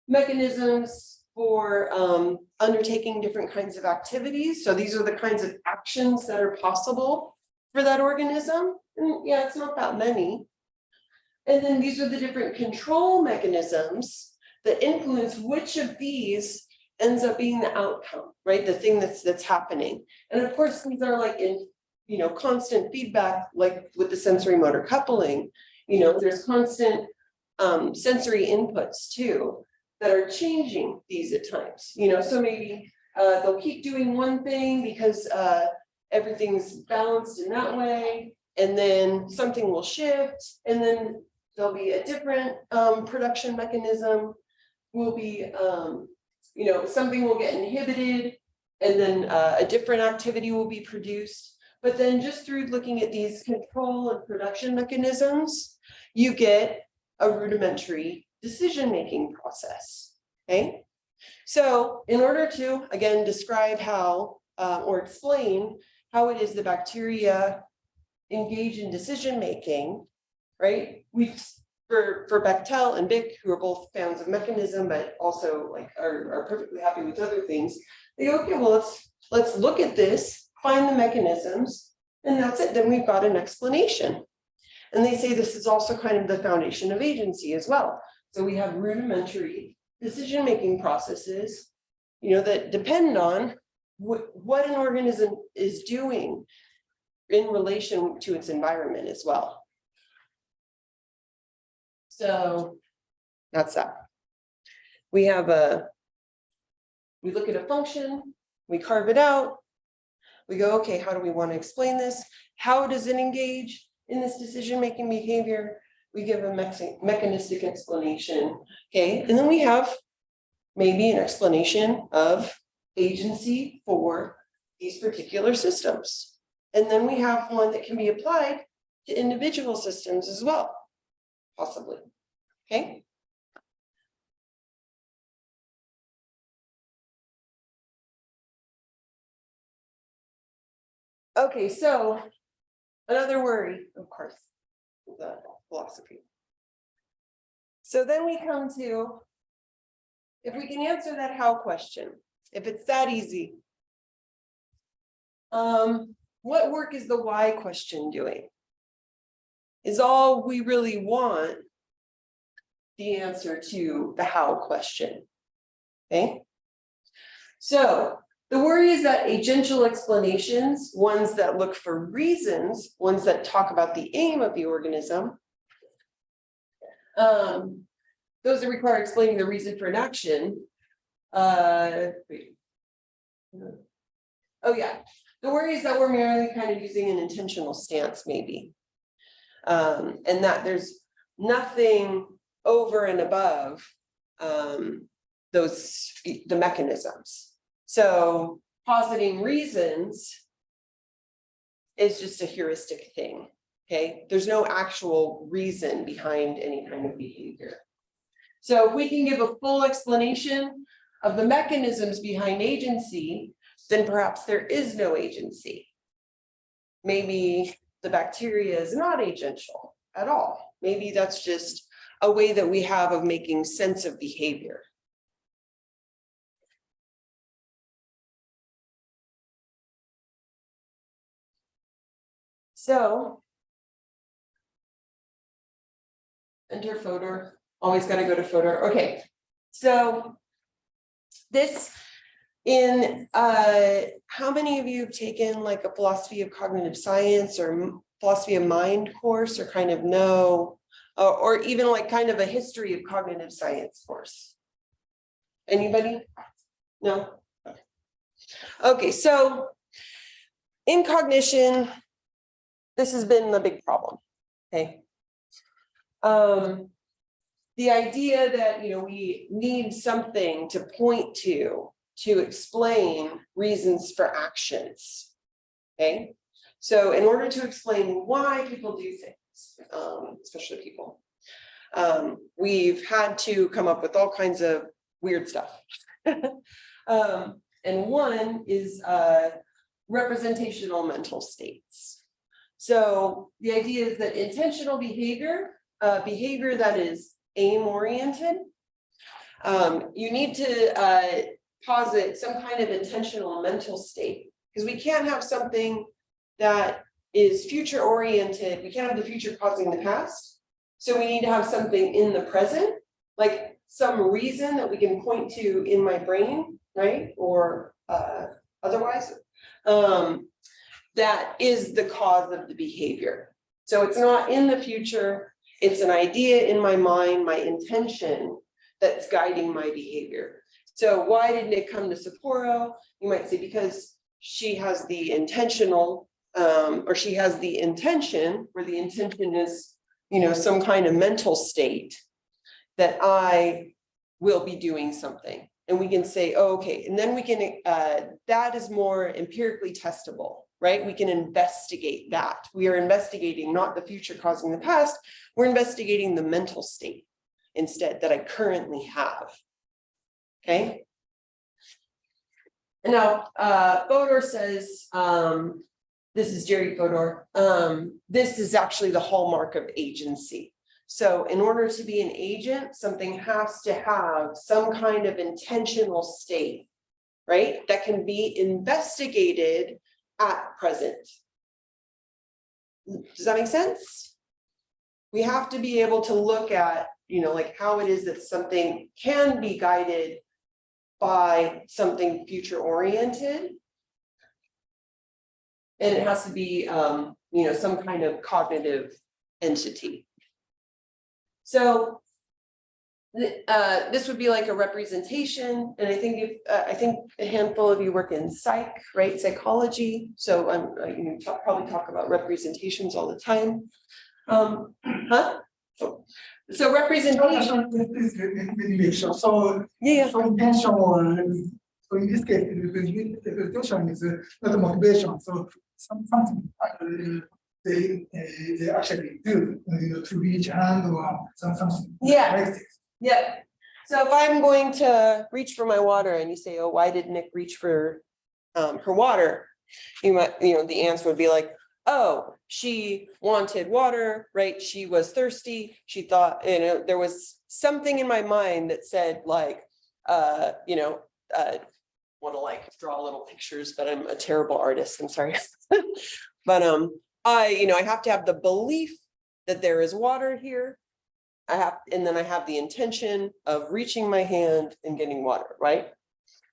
mechanisms for undertaking different kinds of activities. So these are the kinds of actions that are possible for that organism. And yeah, it's not that many. And then these are the different control mechanisms that influence which of these ends up being the outcome, right? The thing that's happening. And of course, these are like in, you know, constant feedback, like with the sensory motor coupling, you know, there's constant sensory inputs too that are changing these at times, you know, so maybe they'll keep doing one thing because everything's balanced in that way, and then something will shift, and then there'll be a different production mechanism will be, you know, something will get inhibited, and then a different activity will be produced. But then just through looking at these control and production mechanisms, you get a rudimentary decision-making process, okay? So in order to, again, describe how, or explain how it is the bacteria engage in decision-making, right? For Bechtel and Bick, who are both fans of mechanism, but also like are perfectly happy with other things, they go, okay, well, let's look at this, find the mechanisms, and that's it. Then we've got an explanation. And they say this is also kind of the foundation of agency as well. So we have rudimentary decision-making processes, you know, that depend on what an organism is doing in relation to its environment as well. So that's that. We look at a function, we carve it out. We go, okay, how do we want to explain this? How does it engage in this decision-making behavior? We give a mechanistic explanation, okay? And then we have maybe an explanation of agency for these particular systems. And then we have one that can be applied to individual systems as well, possibly, okay? Okay, so another worry, of course, the philosophy. So then we come to, if we can answer that how question, if it's that easy, what work is the why question doing? Is all we really want the answer to the how question? Okay. So the worry is that agential explanations, ones that look for reasons, ones that talk about the aim of the organism, those that require explaining the reason for an action. Oh yeah, the worry is that we're merely kind of using an intentional stance, maybe, and that there's nothing over and above the mechanisms. So positing reasons is just a heuristic thing. Okay, there's no actual reason behind any kind of behavior. So if we can give a full explanation of the mechanisms behind agency, then perhaps there is no agency. Maybe the bacteria is not agential at all. Maybe that's just a way that we have of making sense of behavior. So enter Fodor, always got to go to Fodor. Okay, so this in how many of you have taken like a philosophy of cognitive science or philosophy of mind course, or kind of know, or even like kind of a history of cognitive science course? Anybody? No? Okay, so in cognition, this has been the big problem, okay? The idea that, we need something to point to explain reasons for actions, okay? So in order to explain why people do things, especially people, we've had to come up with all kinds of weird stuff. And one is representational mental states. So the idea is that intentional behavior, behavior that is aim-oriented, you need to posit some kind of intentional mental state, because we can't have something that is future-oriented. We can't have the future causing the past. So we need to have something in the present, like some reason that we can point to in my brain, right? Or otherwise. That is the cause of the behavior. So it's not in the future, it's an idea in my mind, my intention that's guiding my behavior. So why didn't it come to Sapporo? You might say because she has the intentional, or she has the intention, where the intention is, some kind of mental state that I will be doing something. And we can say, oh, okay, and then we can, that is more empirically testable, right? We can investigate that. We are investigating not the future causing the past, we're investigating the mental state instead that I currently have, okay? And now Fodor says, this is Jerry Fodor, this is actually the hallmark of agency. So in order to be an agent, something has to have some kind of intentional state, right? That can be investigated at present. Does that make sense? We have to be able to look at, like how it is that something can be guided by something future oriented. And it has to be, some kind of cognitive entity. So this would be like a representation, and I think a handful of you work in psych, right? Psychology. So probably talk about representations all the time. So representation. So Yeah. so intention, so in this case, representation is not a motivation. So something they actually do to reach hand or something. Yeah. Yeah. So if I'm going to reach for my water and you say, oh, why did Nick reach for her water? You might, the answer would be like, oh, she wanted water, right? She was thirsty. She thought, there was something in my mind that said like, want to like draw little pictures, but I'm a terrible artist. I'm sorry. But I have to have the belief that there is water here. And then I have the intention of reaching my hand and getting water, right?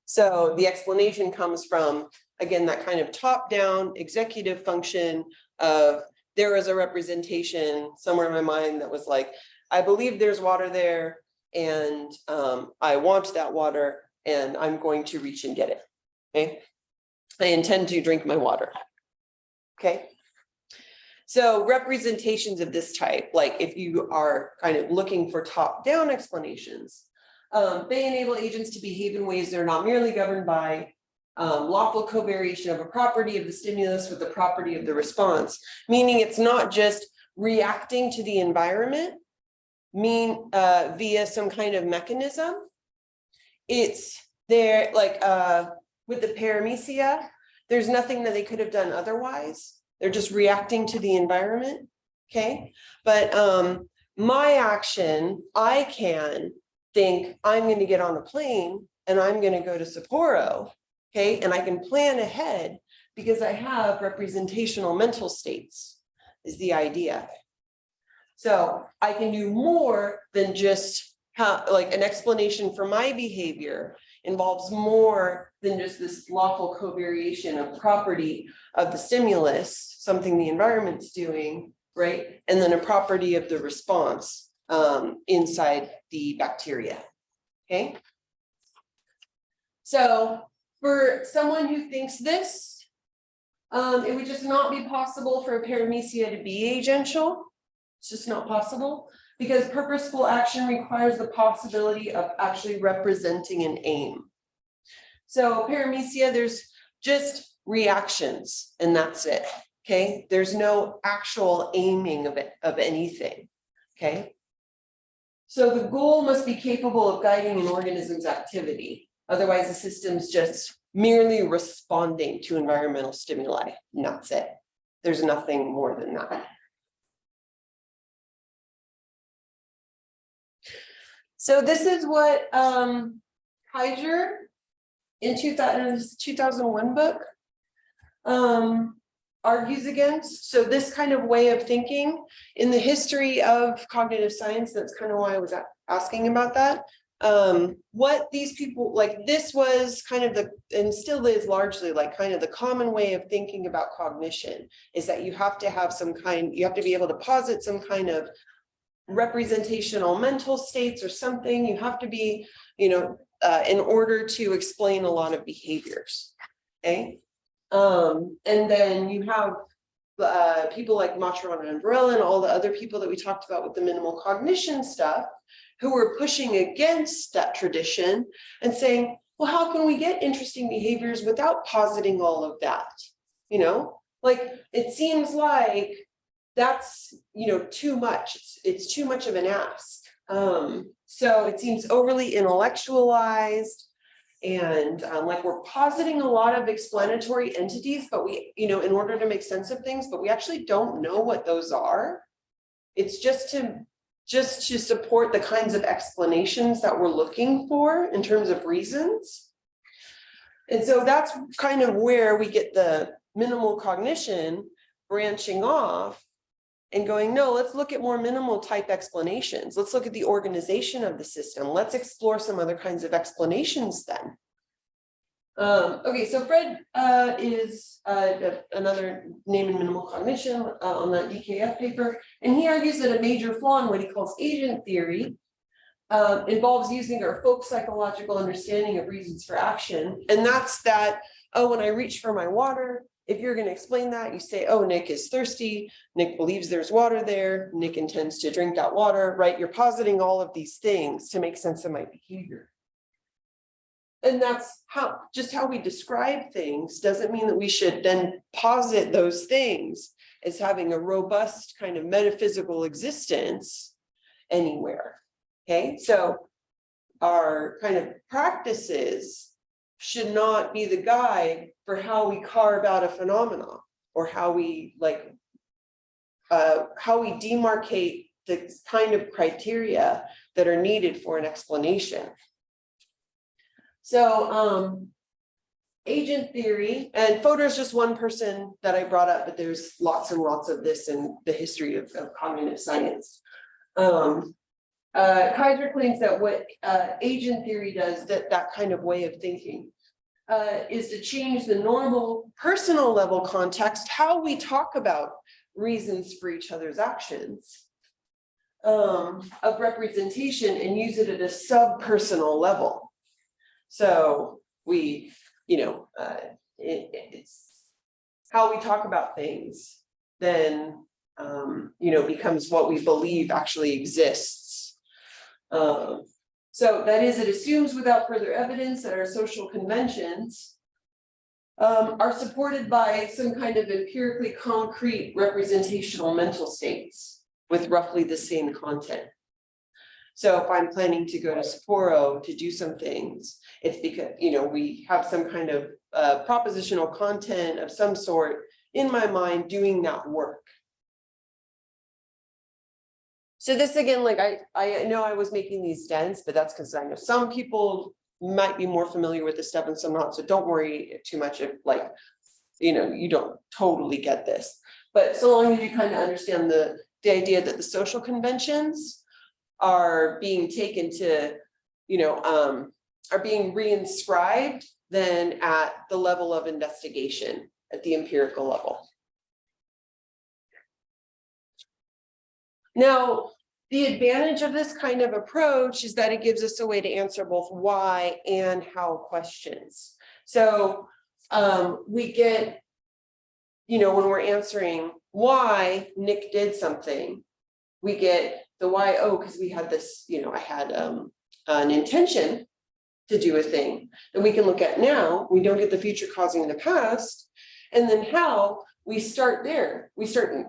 So the explanation comes from, again, that kind of top-down executive function of there is a representation somewhere in my mind that was like, I believe there's water there, and I want that water, and I'm going to reach and get it. Okay, I intend to drink my water. Okay. So representations of this type, like if you are kind of looking for top-down explanations, they enable agents to behave in ways that are not merely governed by lawful covariation of a property of the stimulus with the property of the response, meaning it's not just reacting to the environment via some kind of mechanism. It's there, like with the paramecia, there's nothing that they could have done otherwise. They're just reacting to the environment, okay? But my action, I can think I'm going to get on a plane and I'm going to go to Sapporo, okay? And I can plan ahead because I have representational mental states, is the idea. So I can do more than just like an explanation for my behavior involves more than just this lawful covariation of property of the stimulus, something the environment's doing, right? And then a property of the response inside the bacteria, okay? So for someone who thinks this, it would just not be possible for a paramecia to be agential. It's just not possible because purposeful action requires the possibility of actually representing an aim. So paramecia, there's just reactions and that's it, okay? There's no actual aiming of anything, okay? So the goal must be capable of guiding an organism's activity. Otherwise, the system's just merely responding to environmental stimuli, and that's it. There's nothing more than that. So this is what Kaiser in 2001 book argues against. So this kind of way of thinking in the history of cognitive science, that's kind of why I was asking about that. What these people, like this was kind of the, and still is largely like kind of the common way of thinking about cognition is that you have to have some kind, you have to be able to posit some kind of representational mental states or something. You have to be, in order to explain a lot of behaviors, okay? And then you have people like Maturana and Varela and all the other people that we talked about with the minimal cognition stuff who were pushing against that tradition and saying, well, how can we get interesting behaviors without positing all of that? Like it seems like that's, too much. It's too much of an ask. So it seems overly intellectualized and like we're positing a lot of explanatory entities, but we, in order to make sense of things, but we actually don't know what those are. It's just to support the kinds of explanations that we're looking for in terms of reasons. And so that's kind of where we get the minimal cognition branching off and going, no, let's look at more minimal type explanations. Let's look at the organization of the system. Let's explore some other kinds of explanations then. Okay, so Fred is another name in minimal cognition on that DKF paper, and he argues that a major flaw in what he calls agent theory involves using our folk psychological understanding of reasons for action. And that's that, oh, when I reach for my water, if you're going to explain that, you say, oh, Nick is thirsty, Nick believes there's water there, Nick intends to drink that water, right? You're positing all of these things to make sense of my behavior. And that's just how we describe things doesn't mean that we should then posit those things as having a robust kind of metaphysical existence anywhere. Okay, so our kind of practices should not be the guide for how we carve out a phenomenon or how we demarcate the kind of criteria that are needed for an explanation. So agent theory, and Fodor is just one person that I brought up, but there's lots and lots of this in the history of cognitive science. Kaiser claims that what agent theory does, that kind of way of thinking, is to change the normal personal level context, how we talk about reasons for each other's actions of representation and use it at a subpersonal level. So we, it's how we talk about things then, becomes what we believe actually exists. So that is, it assumes without further evidence that our social conventions are supported by some kind of empirically concrete representational mental states with roughly the same content. So if I'm planning to go to Sapporo to do some things, it's because, we have some kind of propositional content of some sort in my mind doing that work. So this again, like I know I was making these dense, but that's because I know some people might be more familiar with this stuff and some not. So don't worry too much if you don't totally get this. But so long as you kind of understand the idea that the social conventions are being taken to, are being reinscribed then at the level of investigation, at the empirical level. Now, the advantage of this kind of approach is that it gives us a way to answer both why and how questions. So we get, when we're answering why Nick did something, we get the why, oh, because we had this, I had an intention to do a thing that we can look at now. We don't get the future causing the past. And then how, we start there. We start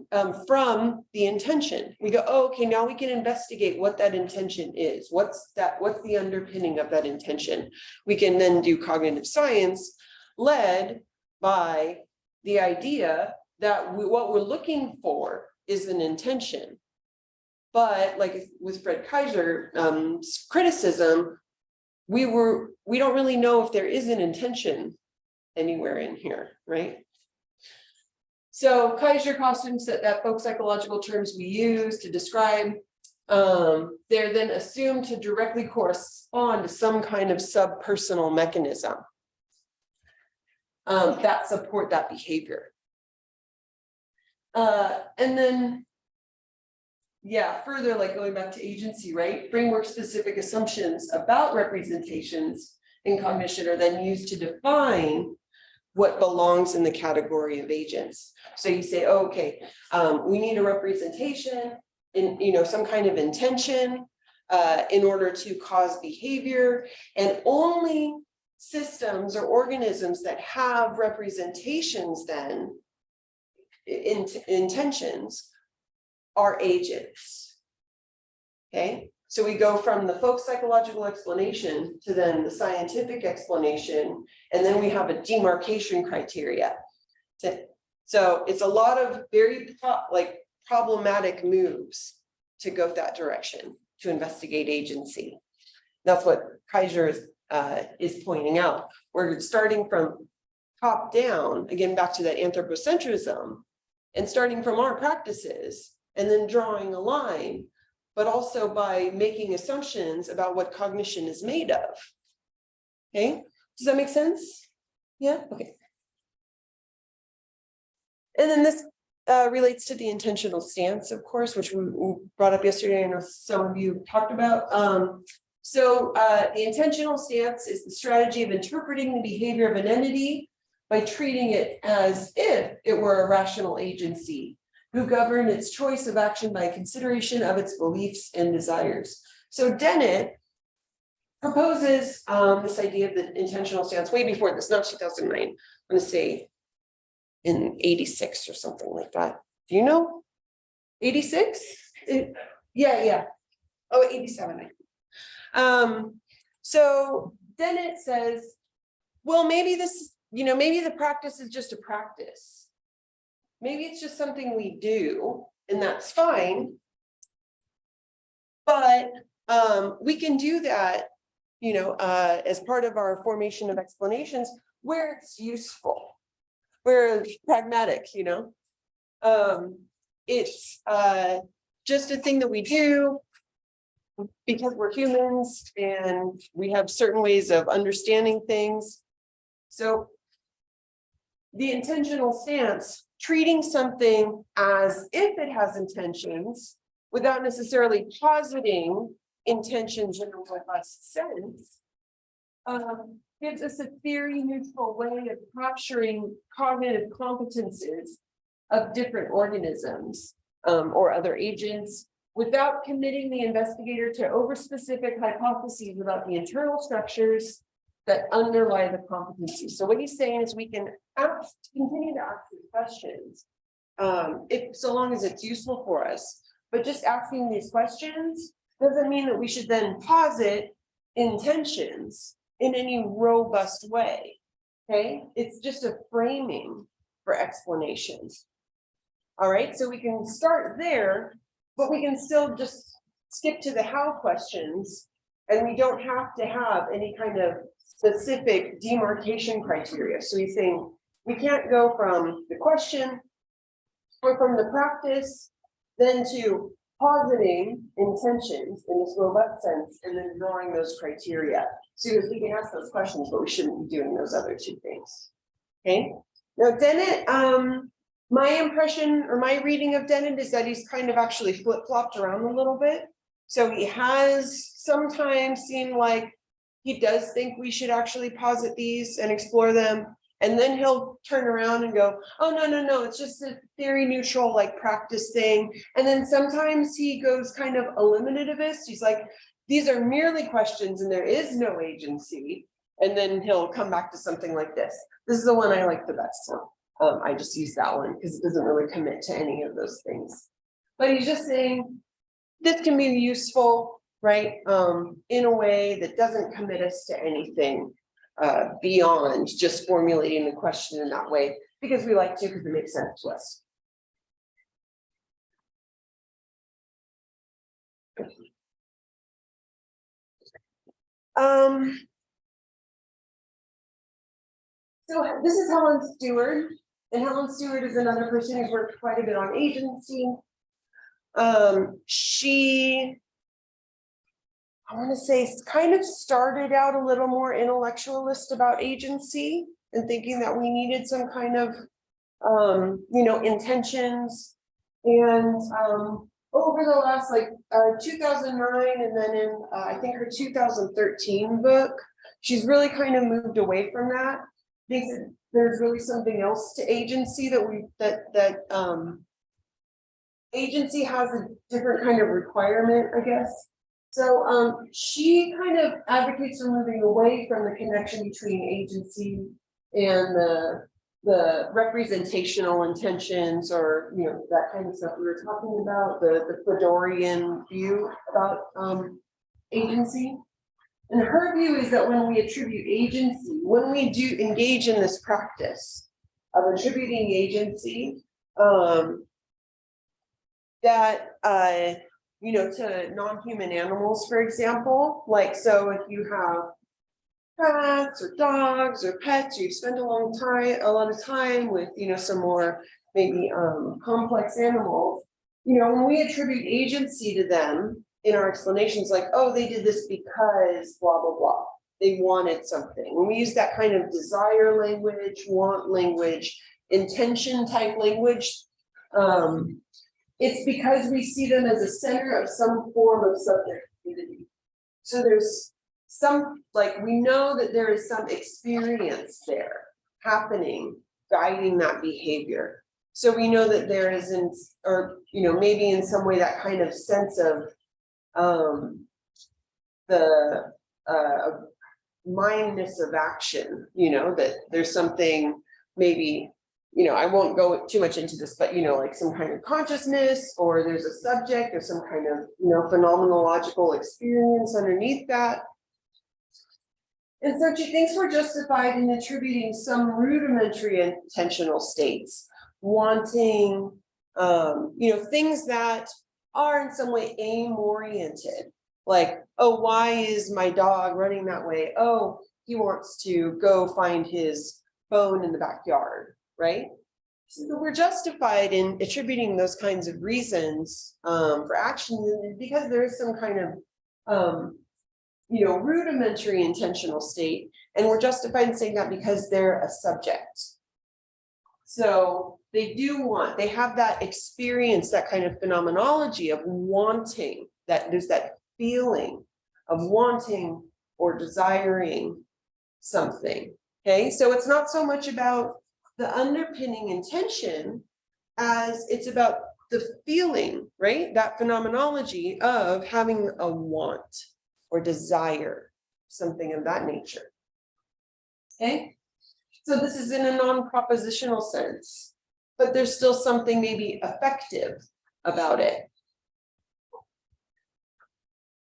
from the intention. We go, oh, okay, now we can investigate what that intention is. What's the underpinning of that intention? We can then do cognitive science led by the idea that what we're looking for is an intention. But like with Fred Kaiser's criticism, we don't really know if there is an intention anywhere in here, right? So Kaiser costumes that folk psychological terms we use to describe, they're then assumed to directly correspond to some kind of subpersonal mechanism that support that behavior. And then, further, like going back to agency, right? Framework-specific assumptions about representations in cognition are then used to define what belongs in the category of agents. So you say, oh, okay, we need a representation in, some kind of intention in order to cause behavior, and only systems or organisms that have representations then intentions are agents. Okay, so we go from the folk psychological explanation to then the scientific explanation, and then we have a demarcation criteria. So it's a lot of very problematic moves to go that direction to investigate agency. That's what Kaiser is pointing out. We're starting from top down, again, back to that anthropocentrism, and starting from our practices, and then drawing a line, but also by making assumptions about what cognition is made of. Okay, does that make sense? Yeah, okay. And then this relates to the intentional stance, of course, which we brought up yesterday. I know some of you talked about. The intentional stance is the strategy of interpreting the behavior of an entity by treating it as if it were a rational agency who govern its choice of action by consideration of its beliefs and desires. So Dennett proposes this idea of the intentional stance way before this, not 2009, I'm going to say in 86 or something like that. Do you know? 86? Yeah. Oh, 87. So Dennett says, well, maybe this, maybe the practice is just a practice. Maybe it's just something we do, and that's fine. But we can do that, as part of our formation of explanations where it's useful, where it's pragmatic, it's just a thing that we do because we're humans and we have certain ways of understanding things. So the intentional stance, treating something as if it has intentions without necessarily positing intentions in a robust sense, gives us a theory neutral way of capturing cognitive competences of different organisms or other agents without committing the investigator to over-specific hypotheses about the internal structures that underlie the competency. So what he's saying is we can continue to ask these questions so long as it's useful for us. But just asking these questions doesn't mean that we should then posit intentions in any robust way. Okay, it's just a framing for explanations. All right, so we can start there, but we can still just skip to the how questions, and we don't have to have any kind of specific demarcation criteria. So he's saying we can't go from the question or from the practice then to positing intentions in this robust sense and then drawing those criteria. So we can ask those questions, but we shouldn't be doing those other two things. Okay. Now Dennett, my impression or my reading of Dennett is that he's kind of actually flip-flopped around a little bit. So he has sometimes seemed like he does think we should actually posit these and explore them. And then he'll turn around and go, oh, no, it's just a theory neutral, like practice thing. And then sometimes he goes kind of eliminativist. He's like, these are merely questions and there is no agency. And then he'll come back to something like this. This is the one I like the best. I just use that one because it doesn't really commit to any of those things. But he's just saying this can be useful, right? In a way that doesn't commit us to anything beyond just formulating the question in that way, because we like to, because it makes sense to us. So this is Helen Stewart, and Helen Stewart is another person who's worked quite a bit on agency. She, I want to say, kind of started out a little more intellectualist about agency and thinking that we needed some kind of, intentions. And over the last 2009 and then in I think her 2013 book, she's really kind of moved away from that. Thinks that there's really something else to agency that agency has a different kind of requirement, I guess. So she kind of advocates for moving away from the connection between agency and the representational intentions, or that kind of stuff we were talking about, the Fedorian view about agency. And her view is that when we attribute agency, when we do engage in this practice of attributing agency, to non-human animals, for example, so if you have cats or dogs or pets, you spend a lot of time with, some more maybe complex animals, when we attribute agency to them in our explanations, like, oh, they did this because blah, blah, blah. they wanted something. When we use that kind of desire language, want language, intention type language, it's because we see them as a center of some form of subjectivity. So there's some, like, we know that there is some experience there happening, guiding that behavior. So we know that there is, or, you know, maybe in some way that kind of sense of the mindness of action, you know, that there's something maybe, you know, I won't go too much into this, but, you know, like some kind of consciousness, or there's a subject or some kind of, you know, phenomenological experience underneath that. And so she thinks we're justified in attributing some rudimentary intentional states, wanting, you know, things that are in some way aim-oriented. Like, oh, why is my dog running that way? Oh, he wants to go find his phone in the backyard, right? So we're justified in attributing those kinds of reasons for action because there is some kind of, you know, rudimentary intentional state, and we're justified in saying that because they're a subject. So they do want, they have that experience, that kind of phenomenology of wanting, that there's that feeling of wanting or desiring something. Okay, so it's not so much about the underpinning intention as it's about the feeling, right? That phenomenology of having a want or desire, something of that nature. Okay, so this is in a non-propositional sense, but there's still something maybe effective about it.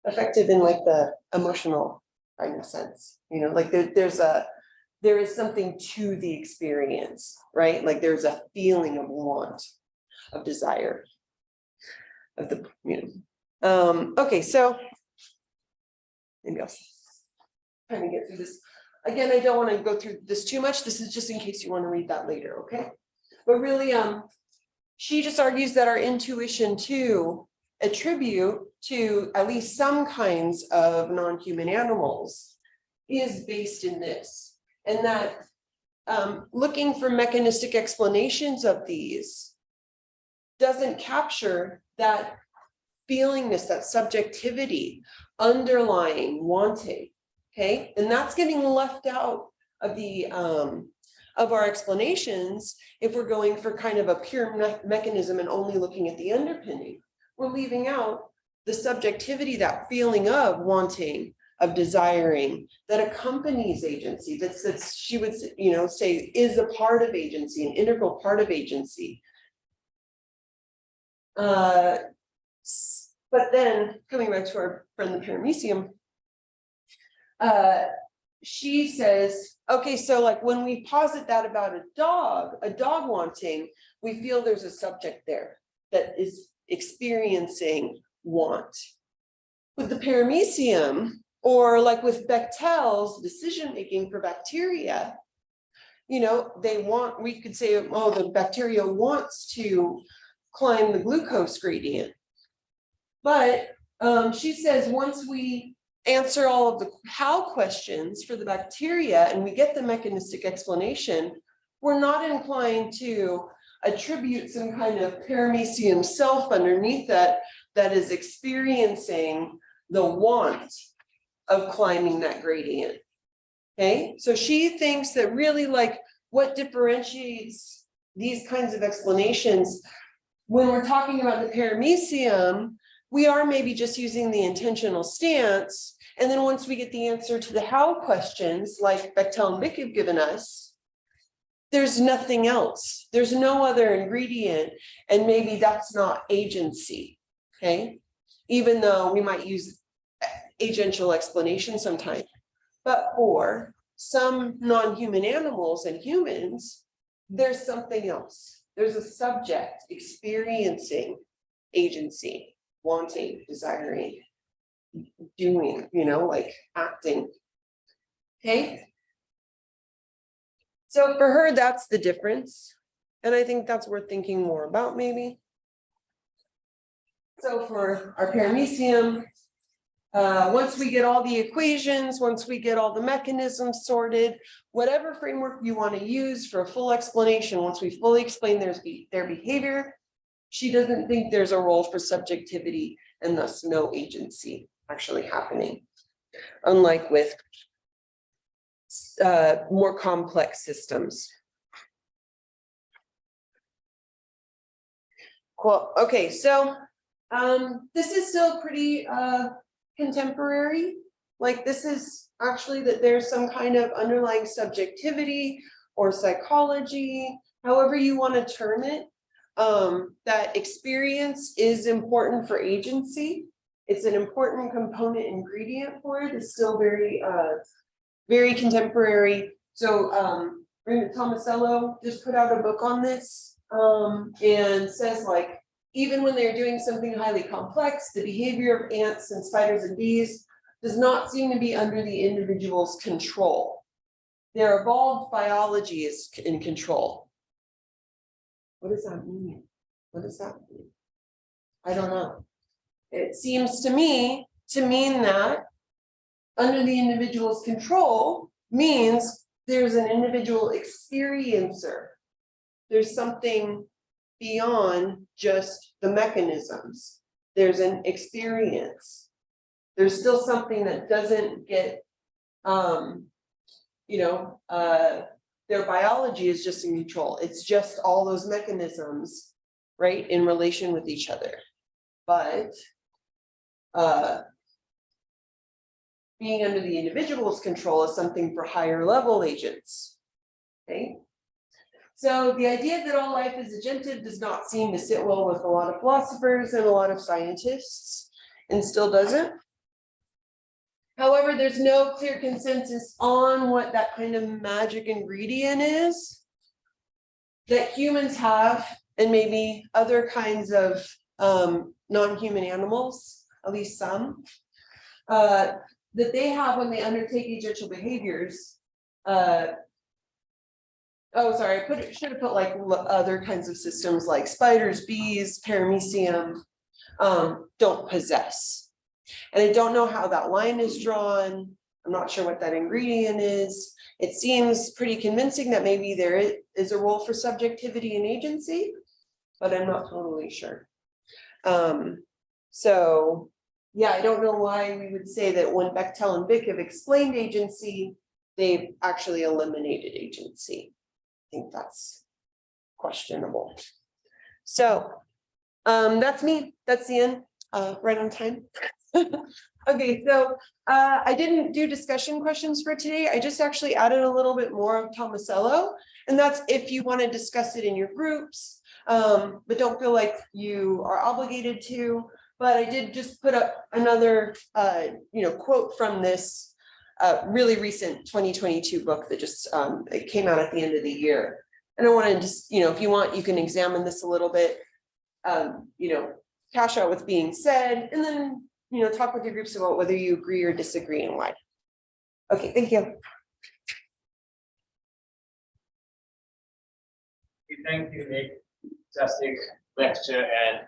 Effective in like the emotional kind of sense, you know, like there is something to the experience, right? Like there's a feeling of want, of desire, of the, you know. Okay, so maybe I'll try to get through this. Again, I don't want to go through this too much. This is just in case you want to read that later, okay? But really, she just argues that our intuition to attribute to at least some kinds of non-human animals is based in this, and that looking for mechanistic explanations of these doesn't capture that feelingness, that subjectivity underlying wanting. Okay, and that's getting left out of the of our explanations if we're going for kind of a pure mechanism and only looking at the underpinning. We're leaving out the subjectivity, that feeling of wanting, of desiring, that accompanies agency, that's she would, you know, say is a part of agency, an integral part of agency. But then coming back to our friend the paramecium, she says, okay, so like when we posit that about a dog wanting, we feel there's a subject there that is experiencing want. With the paramecium, or like with Bechtel's decision making for bacteria, you know, they want, we could say, oh, the bacteria wants to climb the glucose gradient. But she says once we answer all of the how questions for the bacteria and we get the mechanistic explanation, we're not inclined to attribute some kind of paramecium self underneath that is experiencing the want of climbing that gradient. Okay, so she thinks that really like what differentiates these kinds of explanations when we're talking about the paramecium, we are maybe just using the intentional stance. And then once we get the answer to the how questions, like Bechtel and Bick have given us, there's nothing else. There's no other ingredient. And maybe that's not agency, okay? Even though we might use agential explanation sometimes. But for some non-human animals and humans, there's something else. There's a subject experiencing agency, wanting, desiring, doing, you know, like acting. Okay. So for her, that's the difference. And I think that's worth thinking more about maybe. So for our paramecium, Once we get all the equations, once we get all the mechanisms sorted, whatever framework you want to use for a full explanation, once we fully explain their behavior, she doesn't think there's a role for subjectivity and thus no agency actually happening. Unlike with more complex systems. Cool. Okay, so this is still pretty contemporary. Like this is actually that there's some kind of underlying subjectivity or psychology, however you want to term it, that experience is important for agency. It's an important component ingredient for it. It's still very, very contemporary. So Tomasello just put out a book on this and says like, even when they're doing something highly complex, the behavior of ants and spiders and bees does not seem to be under the individual's control. Their evolved biology is in control. What does that mean? What does that mean? I don't know. It seems to me to mean that under the individual's control means there's an individual experiencer. There's something beyond just the mechanisms. There's an experience. There's still something that doesn't get, their biology is just in control. It's just all those mechanisms, right, in relation with each other. But being under the individual's control is something for higher level agents, okay? So the idea that all life is agentive does not seem to sit well with a lot of philosophers and a lot of scientists, and still doesn't. However, there's no clear consensus on what that kind of magic ingredient is that humans have, and maybe other kinds of non-human animals, at least some, that they have when they undertake agential behaviors. Oh, sorry, should have put like other kinds of systems like spiders, bees, paramecium, don't possess. And I don't know how that line is drawn. I'm not sure what that ingredient is. It seems pretty convincing that maybe there is a role for subjectivity and agency, but I'm not totally sure. So yeah, I don't know why we would say that when Bechtel and Bick have explained agency, they've actually eliminated agency. I think that's questionable. So that's me. That's the end. Right on time. Okay, so I didn't do discussion questions for today. I just actually added a little bit more of Tomasello, and that's if you want to discuss it in your groups, but don't feel like you are obligated to. But I did just put up another quote from this really recent 2022 book that just it came out at the end of the year. And I want to just, if you want, you can examine this a little bit, cash out what's being said, and then, talk with your groups about whether you agree or disagree and why. Okay, thank you. Thank you, Nick. Fantastic lecture and